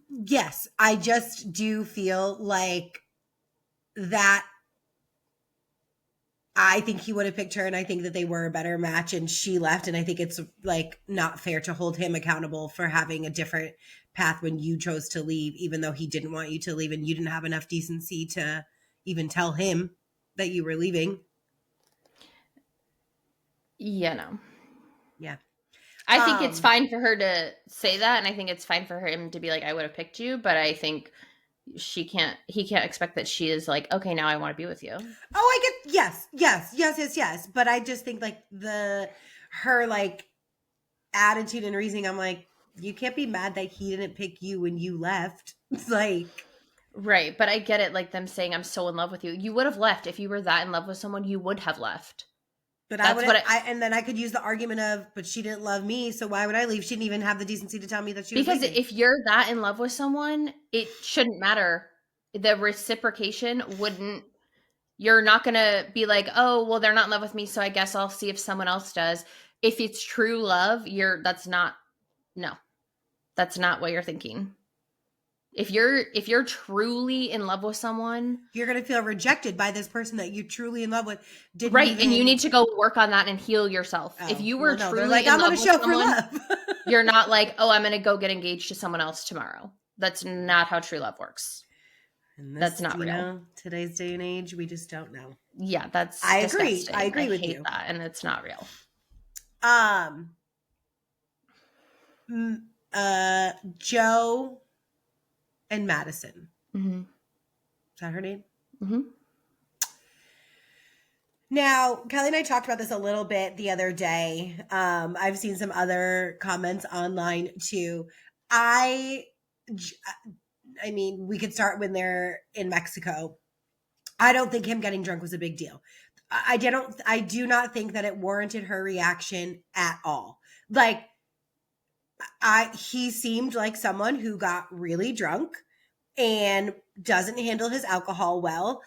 Yes, I just do feel like that. I think he would have picked her and I think that they were a better match and she left. And I think it's like not fair to hold him accountable for having a different path when you chose to leave, even though he didn't want you to leave and you didn't have enough decency to even tell him that you were leaving. Yeah, no. Yeah. I think it's fine for her to say that, and I think it's fine for him to be like, I would have picked you, but I think he can't expect that she is like, okay, now I want to be with you. Oh, I get, yes. But I just think like her like attitude and reasoning, I'm like, you can't be mad that he didn't pick you when you left. It's like, right. But I get it. Like them saying, I'm so in love with you. You would have left if you were that in love with someone. You would have left. but That's I would, what and then I could use the argument of, but she didn't love me, so why would I leave? She didn't even have the decency to tell me that she was because leaving. if you're that in love with someone, it shouldn't matter. The reciprocation wouldn't. You're not gonna be like, oh, well, they're not in love with me, so I guess I'll see if someone else does. If it's true love, that's not what you're thinking. If you're truly in love with someone, You're gonna feel rejected by this person that you're truly in love with. right? And you need to go work on that and heal yourself. If you were truly like, in I'm love gonna with show for someone, love. you're not like, oh, I'm gonna go get engaged to someone else tomorrow. That's not how true love works. That's not real. Today's day and age, we just don't know. Yeah, that's I disgusting. agree. I agree with hate you. that, and it's not real. Joe and Madison. Mm-hmm. Is that her name? Mm-hmm. Now, Kelly and I talked about this a little bit the other day. I've seen some other comments online too. I mean, we could start when they're in Mexico. I don't think him getting drunk was a big deal. I do not think that it warranted her reaction at all. Like, he seemed like someone who got really drunk and doesn't handle his alcohol well.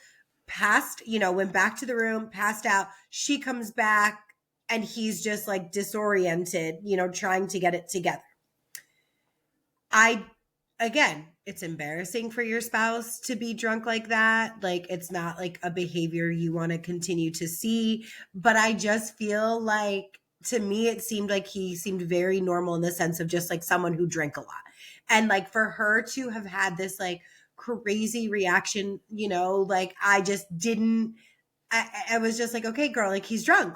Went back to the room, passed out. She comes back and he's just like disoriented, trying to get it together. Again, it's embarrassing for your spouse to be drunk like that. Like, it's not like a behavior you want to continue to see. But I just feel like, to me, it seemed like he seemed very normal in the sense of just like someone who drank a lot. And like for her to have had this like crazy reaction, like I just didn't, I was just like, okay, girl, like he's drunk.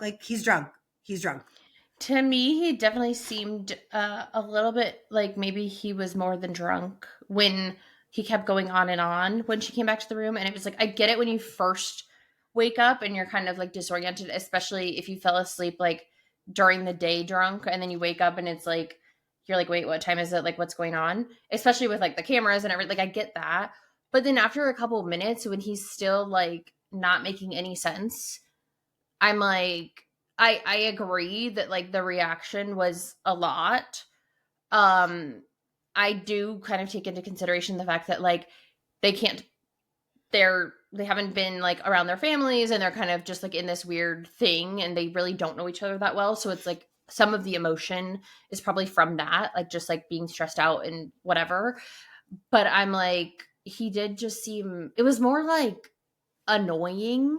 To me, he definitely seemed a little bit like maybe he was more than drunk when he kept going on and on when she came back to the room. And it was like, I get it when you first wake up and you're kind of like disoriented, especially if you fell asleep like during the day drunk and then you wake up and it's like, you're like, wait, what time is it? Like, what's going on? Especially with like the cameras and everything. Like, I get that. But then after a couple of minutes, when he's still like not making any sense, I'm like, I agree that like the reaction was a lot. I do kind of take into consideration the fact that like they haven't been like around their families and they're kind of just like in this weird thing and they really don't know each other that well. So it's like some of the emotion is probably from that, like just like being stressed out and whatever. But I'm like, he did just seem, it was more like annoying.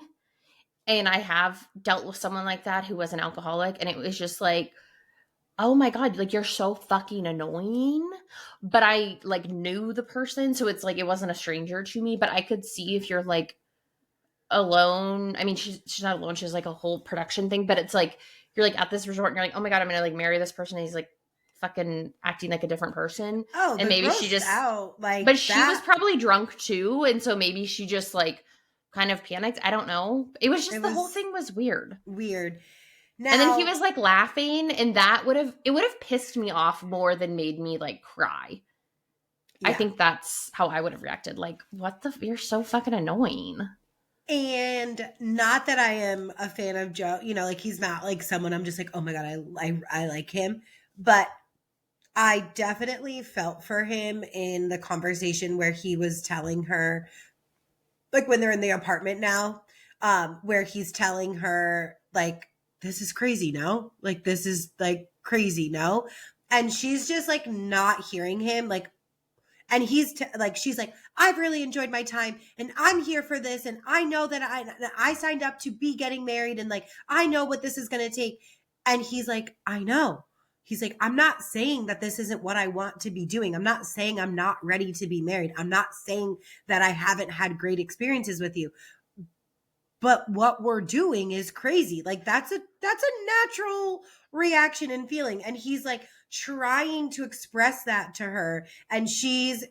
And I have dealt with someone like that who was an alcoholic. And it was just like, oh my God, like you're so fucking annoying. But I like knew the person. So it's like, it wasn't a stranger to me, but I could see if you're like alone. I mean, she's not alone. She's like a whole production thing, but it's like, you're like at this resort and you're like, oh my God, I'm going to like marry this person. And he's like fucking acting like a different person. Oh, and maybe she just, out like, but she was probably drunk too. And so maybe she just like kind of panicked. I don't know. It was just, the whole thing was weird. Now, and then he was like laughing and it would have pissed me off more than made me like cry. Yeah. I think that's how I would have reacted. Like, you're so fucking annoying. And not that I am a fan of Joe, like he's not like someone I'm just like, oh my God, I like him. But I definitely felt for him in the conversation where he was telling her, like when they're in the apartment now, where he's telling her like, this is crazy, no? Like, this is like crazy, no? And she's just like not hearing him. Like, and he's she's like, I've really enjoyed my time and I'm here for this. And I know that I signed up to be getting married and like, I know what this is going to take. And he's like, I know. He's like, I'm not saying that this isn't what I want to be doing. I'm not saying I'm not ready to be married. I'm not saying that I haven't had great experiences with you. But what we're doing is crazy. Like that's a natural reaction and feeling. And he's like trying to express that to her. And she's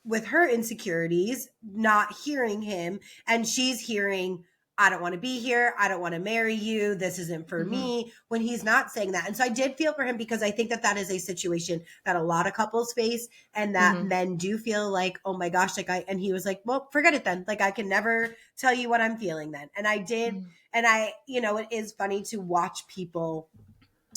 with her insecurities, not hearing him, and she's hearing, I don't want to be here. I don't want to marry you. This isn't for me, when he's not saying that. And so I did feel for him, because I think that that is a situation that a lot of couples face, and that men do feel like, oh my gosh, like and he was like, well, forget it then. Like, I can never tell you what I'm feeling then. And I did. And it is funny to watch people,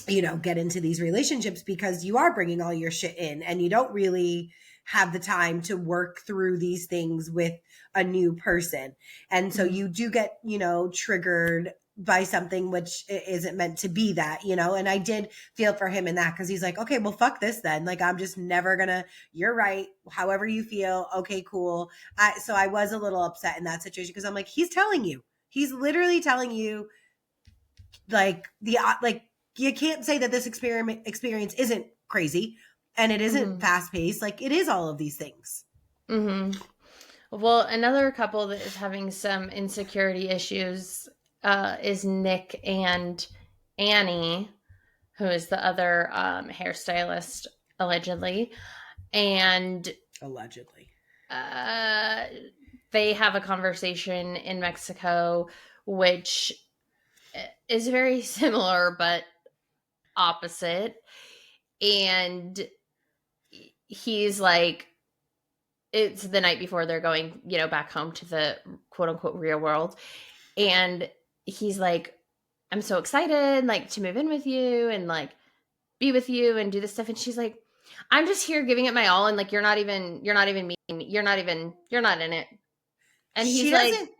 get into these relationships, because you are bringing all your shit in, and you don't really have the time to work through these things with a new person. And so you do get, triggered by something which isn't meant to be that, and I did feel for him in that, because he's like, okay, well, fuck this then. Like, I'm just never gonna, you're right. However you feel. Okay, cool. So I was a little upset in that situation, because I'm like, he's literally telling you, like, you can't say that this experience isn't crazy, and it isn't fast paced. Like, it is all of these things. Well, another couple that is having some insecurity issues is Nick and Annie, who is the other hairstylist, allegedly. And allegedly, they have a conversation in Mexico, which is very similar but opposite. And he's like, it's the night before they're going, back home to the quote unquote real world. And he's like, I'm so excited, like, to move in with you and like be with you and do this stuff. And she's like, I'm just here giving it my all. And like, you're not even meeting me. You're not in it. And he's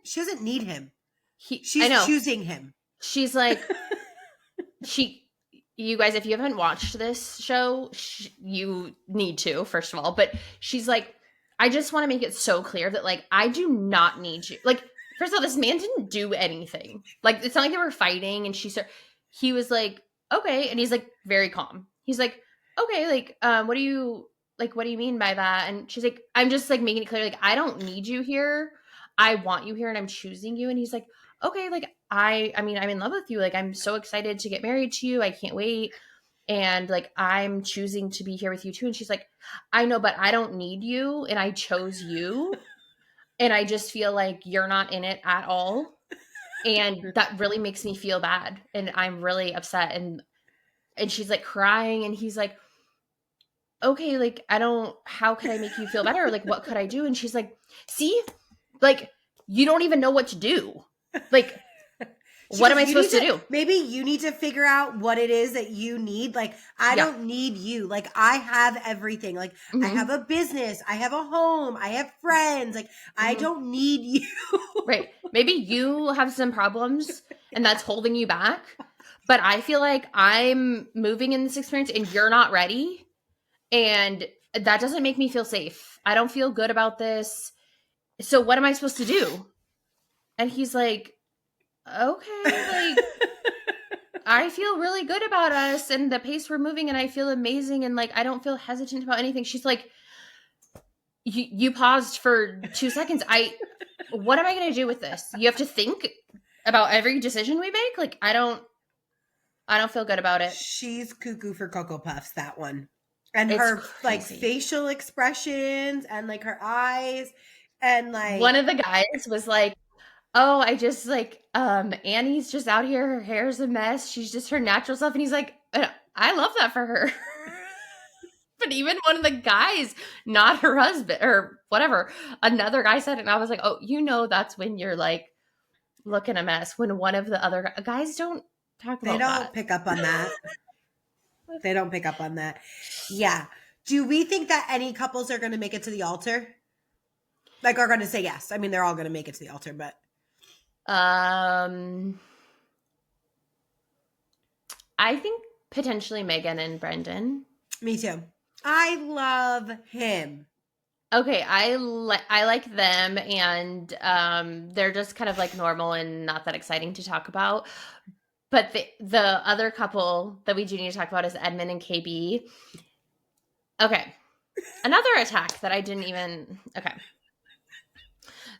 she doesn't need him. She's choosing him. She's like, you guys, if you haven't watched this show, you need to, first of all. But she's like, I just want to make it so clear that, like, I do not need you. Like, first of all, this man didn't do anything. Like, it's not like they were fighting. And he was like, okay. And he's like, very calm. He's like, okay, like, what do you mean by that? And she's like, I'm just like making it clear, like, I don't need you here. I want you here and I'm choosing you. And he's like, okay, like, I mean, I'm in love with you. Like, I'm so excited to get married to you. I can't wait. And like, I'm choosing to be here with you too. And she's like, I know, but I don't need you. And I chose you. And I just feel like you're not in it at all. And that really makes me feel bad. And I'm really upset. And she's like crying. And he's like, okay, like, how could I make you feel better? Like, what could I do? And she's like, see, like, you don't even know what to do. Like, what am I supposed to do? Maybe you need to figure out what it is that you need. Like, I don't need you. Like, I have everything. Like, I have a business. I have a home. I have friends. Like, I don't need you. Right. Maybe you have some problems and that's holding you back. But I feel like I'm moving in this experience and you're not ready. And that doesn't make me feel safe. I don't feel good about this. So what am I supposed to do? And he's like, okay, like, I feel really good about us and the pace we're moving and I feel amazing and like, I don't feel hesitant about anything. She's like, you paused for 2 seconds. What am I going to do with this? You have to think about every decision we make. Like, I don't feel good about it. She's cuckoo for Cocoa Puffs, that one. And It's her crazy. Like facial expressions and like her eyes and like one of the guys was like, oh, I just like, Annie's just out here. Her hair's a mess. She's just her natural self. And he's like, I love that for her. But even one of the guys, not her husband or whatever, another guy said it. And I was like, oh, that's when you're like looking a mess. When one of the other guys don't talk about that. They don't pick up on that. They don't pick up on that. Yeah. Do we think that any couples are going to make it to the altar? Like, are going to say yes? I mean, they're all going to make it to the altar, but. I think potentially Megan and Brendan. Me too. I love him. Okay, I like them, and they're just kind of like normal and not that exciting to talk about. But the other couple that we do need to talk about is Edmond and KB. Okay, another attack that I didn't even. Okay.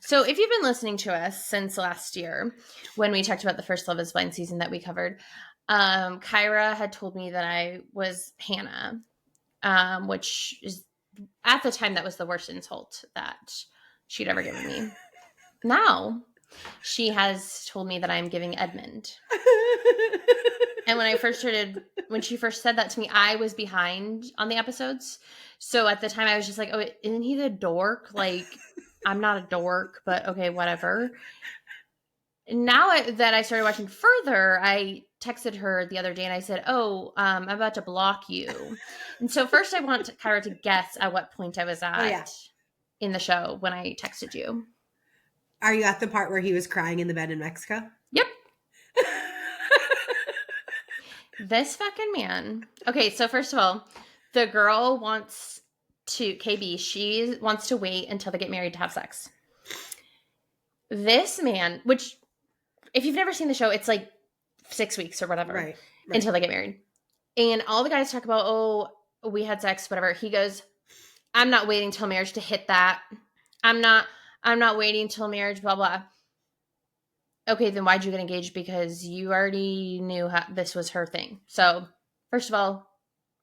So if you've been listening to us since last year, when we talked about the first Love is Blind season that we covered, Kyra had told me that I was Hannah, which is at the time, that was the worst insult that she'd ever given me. Now, she has told me that I'm giving Edmond. And when she first said that to me, I was behind on the episodes. So at the time, I was just like, oh, isn't he the dork? Like, I'm not a dork, but okay, whatever. Now that I started watching further, I texted her the other day and I said, oh, I'm about to block you. And so first I want Kyra to guess at what point I was at in the show when I texted you. Are you at the part where he was crying in the bed in Mexico? Yep. This fucking man. Okay, so first of all, the girl wants to, KB, she wants to wait until they get married to have sex. This man, which... if you've never seen the show, it's like 6 weeks or whatever right. until they get married. And all the guys talk about, oh, we had sex, whatever. He goes, I'm not waiting till marriage to hit that. I'm not waiting till marriage, blah, blah. Okay, then why'd you get engaged? Because you already knew how this was her thing. So, first of all,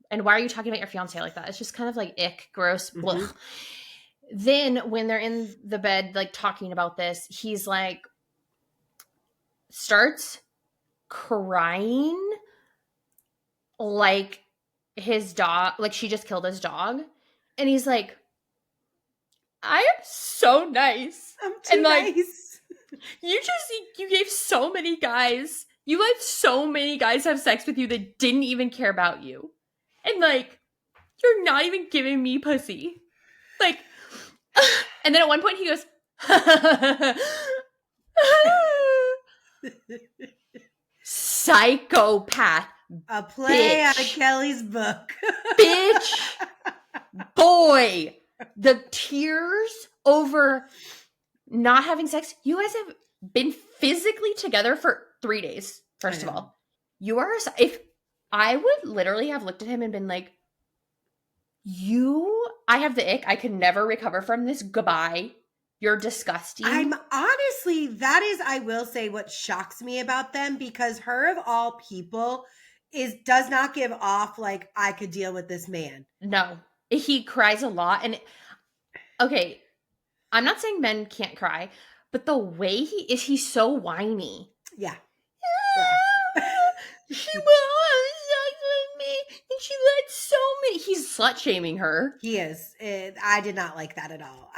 and why are you talking about your fiance like that? It's just kind of like ick, gross, blech. Then when they're in the bed, like talking about this, he's like, starts crying like his dog, like she just killed his dog. And he's like, I am so nice. I'm too nice. You gave so many guys, you let so many guys have sex with you that didn't even care about you. And like, you're not even giving me pussy. Like, and then at one point he goes, psychopath. A play bitch. out of Kelly's book. Bitch. Boy. The tears over not having sex. You guys have been physically together for 3 days, first of all. You are, if I would literally have looked at him and been like, I have the ick. I can never recover from this. Goodbye. You're disgusting. I'm honestly, that is, I will say, what shocks me about them, because her of all people does not give off like, I could deal with this man. No. He cries a lot. And okay, I'm not saying men can't cry, but the way he's so whiny. Yeah. She will have sex with me, and she let so many. He's slut shaming her. He is. I did not like that at all.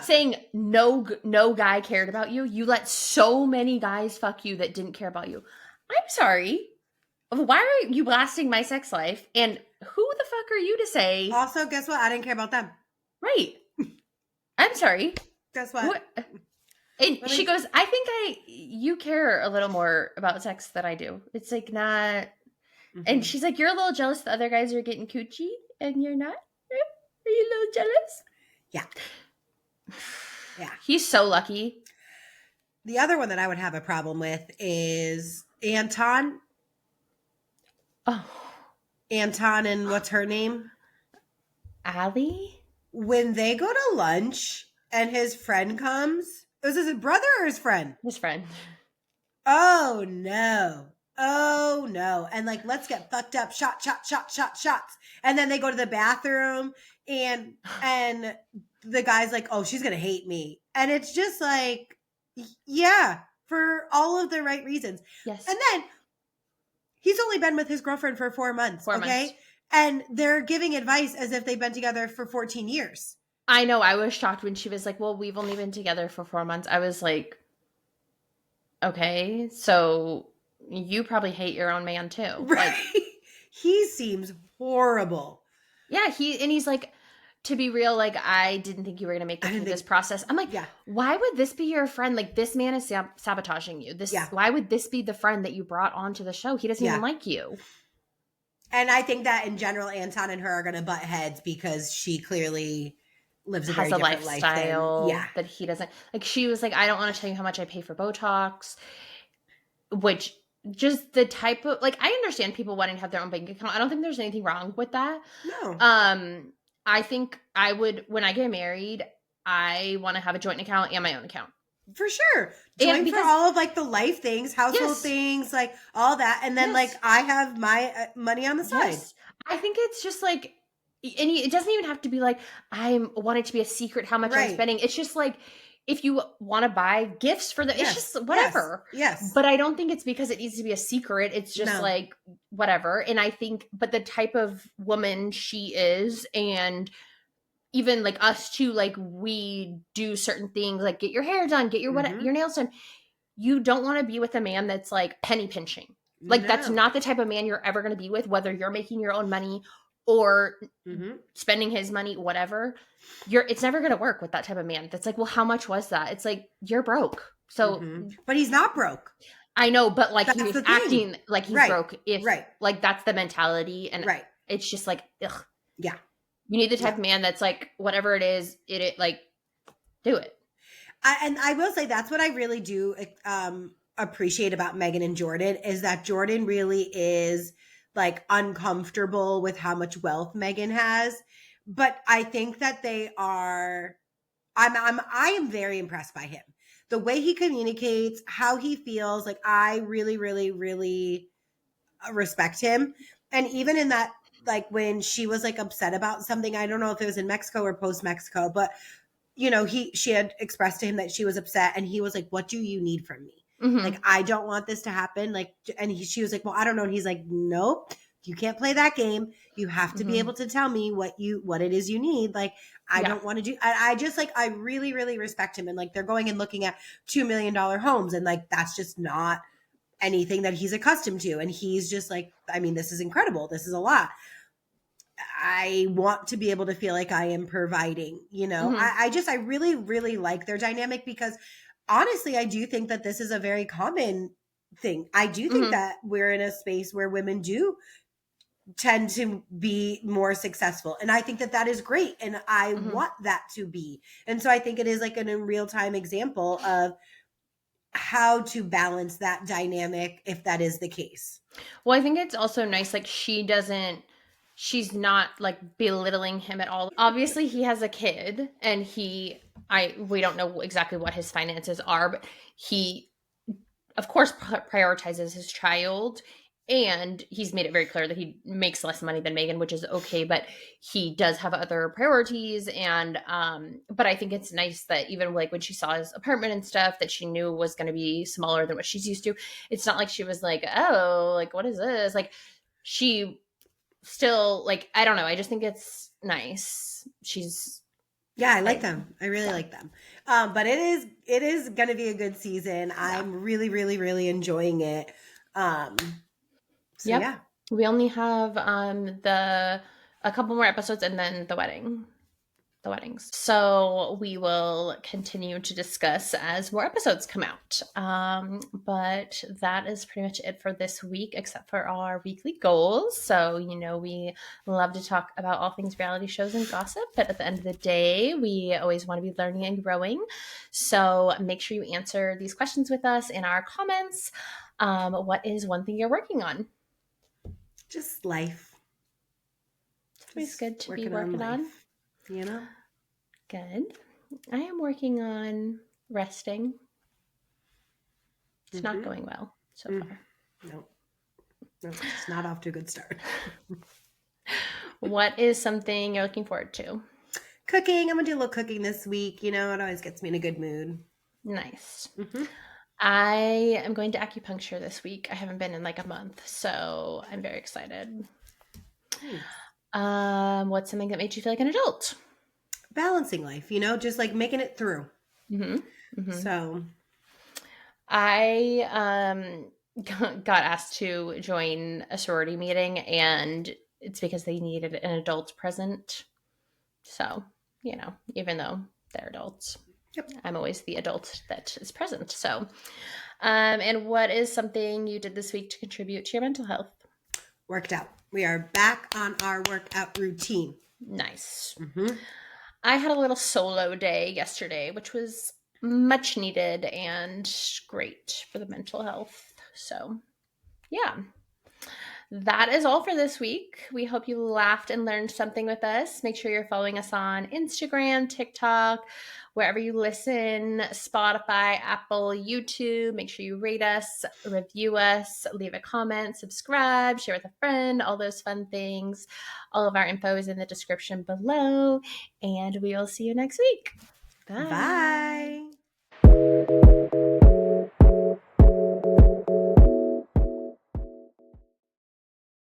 Saying no guy cared about you. You let so many guys fuck you that didn't care about you. I'm sorry. Why are you blasting my sex life? And who the fuck are you to say? Also, guess what? I didn't care about them. Right. I'm sorry. Guess what? And she goes, I think you care a little more about sex than I do. It's like not. Mm-hmm. And she's like, you're a little jealous the other guys are getting coochie and you're not? Are you a little jealous? Yeah. Yeah. He's so lucky. The other one that I would have a problem with is Anton. Oh. Anton and what's her name? Allie? When they go to lunch and his friend comes, was this his brother or his friend? His friend. Oh, no. Oh, no. And like, let's get fucked up. Shots. And then they go to the bathroom and the guy's like, oh, she's going to hate me. And it's just like, yeah, for all of the right reasons. Yes. And then he's only been with his girlfriend for 4 months. 4 okay? months. And they're giving advice as if they've been together for 14 years. I know. I was shocked when she was like, well, we've only been together for 4 months. I was like, okay, so you probably hate your own man too. Right. Like, he seems horrible. Yeah. He's like, to be real, like, I didn't think you were going to make it through this process. I'm like, why would this be your friend? Like, this man is sabotaging you. Why would this be the friend that you brought onto the show? He doesn't even like you. And I think that in general, Anton and her are going to butt heads because she clearly lives a very different lifestyle life that he doesn't. Like, she was like, I don't want to tell you how much I pay for Botox, which just the type of, like, I understand people wanting to have their own bank account. I don't think there's anything wrong with that. No. I think I would, when I get married, I want to have a joint account and my own account. For sure. Joint for all of like the life things, household things, like all that. And then like I have my money on the side. Yes. I think it's just like, it doesn't even have to be like, I want it to be a secret how much I'm spending. It's just like, if you want to buy gifts for them, it's just whatever. Yes. But I don't think it's because it needs to be a secret. It's just like, whatever. And I think, but the type of woman she is, and even like us too, like we do certain things, like get your hair done, get your your nails done. You don't want to be with a man that's like penny pinching. Like that's not the type of man you're ever going to be with, whether you're making your own money or spending his money, whatever. It's never going to work with that type of man. That's like, well, how much was that? It's like, you're broke. So, but he's not broke. I know, but like he was acting like he's broke. If like that's the mentality, and it's just like, ugh. Yeah. You need the type of man that's like, whatever it is, it like, do it. And I will say that's what I really do appreciate about Megan and Jordan, is that Jordan really is like uncomfortable with how much wealth Megan has. But I think that they are, I am very impressed by him. The way he communicates, how he feels, like I really, really, really respect him. And even in that, like when she was like upset about something, I don't know if it was in Mexico or post Mexico, but you know, she had expressed to him that she was upset, and he was like, what do you need from me? Like, I don't want this to happen. Like, and she was like, well, I don't know. And he's like, nope, you can't play that game. You have to be able to tell me what it is you need. Like, I don't want to do, I just like, I really, really respect him. And like, they're going and looking at $2 million homes. And like, that's just not anything that he's accustomed to. And he's just like, I mean, this is incredible. This is a lot. I want to be able to feel like I am providing, you know. I really, really like their dynamic, because honestly, I do think that this is a very common thing. I do think that we're in a space where women do tend to be more successful. And I think that that is great. And I want that to be. And so I think it is like a real-time example of how to balance that dynamic if that is the case. Well, I think it's also nice, like she's not like belittling him at all. Obviously he has a kid, and we don't know exactly what his finances are, but he of course prioritizes his child, and he's made it very clear that he makes less money than Megan, which is okay, but he does have other priorities. And but I think it's nice that even like when she saw his apartment and stuff that she knew was going to be smaller than what she's used to, it's not like she was like, oh, like what is this? Like she still, like, I don't know. I just think it's nice. I like them. I really like them. But it is going to be a good season. Yeah. I'm really, really, really enjoying it. Yeah. We only have a couple more episodes and then the weddings. So we will continue to discuss as more episodes come out. But that is pretty much it for this week, except for our weekly goals. So, you know, we love to talk about all things reality shows and gossip, but at the end of the day, we always want to be learning and growing. So make sure you answer these questions with us in our comments. What is one thing you're working on? Just life. It's always good to be working on. You know? Good. I am working on resting. It's not going well so far. No, it's not off to a good start. What is something you're looking forward to? Cooking. I'm going to do a little cooking this week. You know, it always gets me in a good mood. Nice. I am going to acupuncture this week. I haven't been in like a month, so I'm very excited. What's something that made you feel like an adult? Balancing life, you know, just like making it through. So I got asked to join a sorority meeting, and it's because they needed an adult present. So, you know, even though they're adults, I'm always the adult that is present. So, and what is something you did this week to contribute to your mental health? Worked out. We are back on our workout routine. Nice. I had a little solo day yesterday, which was much needed and great for the mental health. So, yeah. that is all for this week. We hope you laughed and learned something with us. Make sure you're following us on Instagram, TikTok, wherever you listen, Spotify, Apple, YouTube. Make sure you rate us, review us, leave a comment, subscribe, share with a friend, all those fun things. All of our info is in the description below, and we will see you next week. Bye. Bye.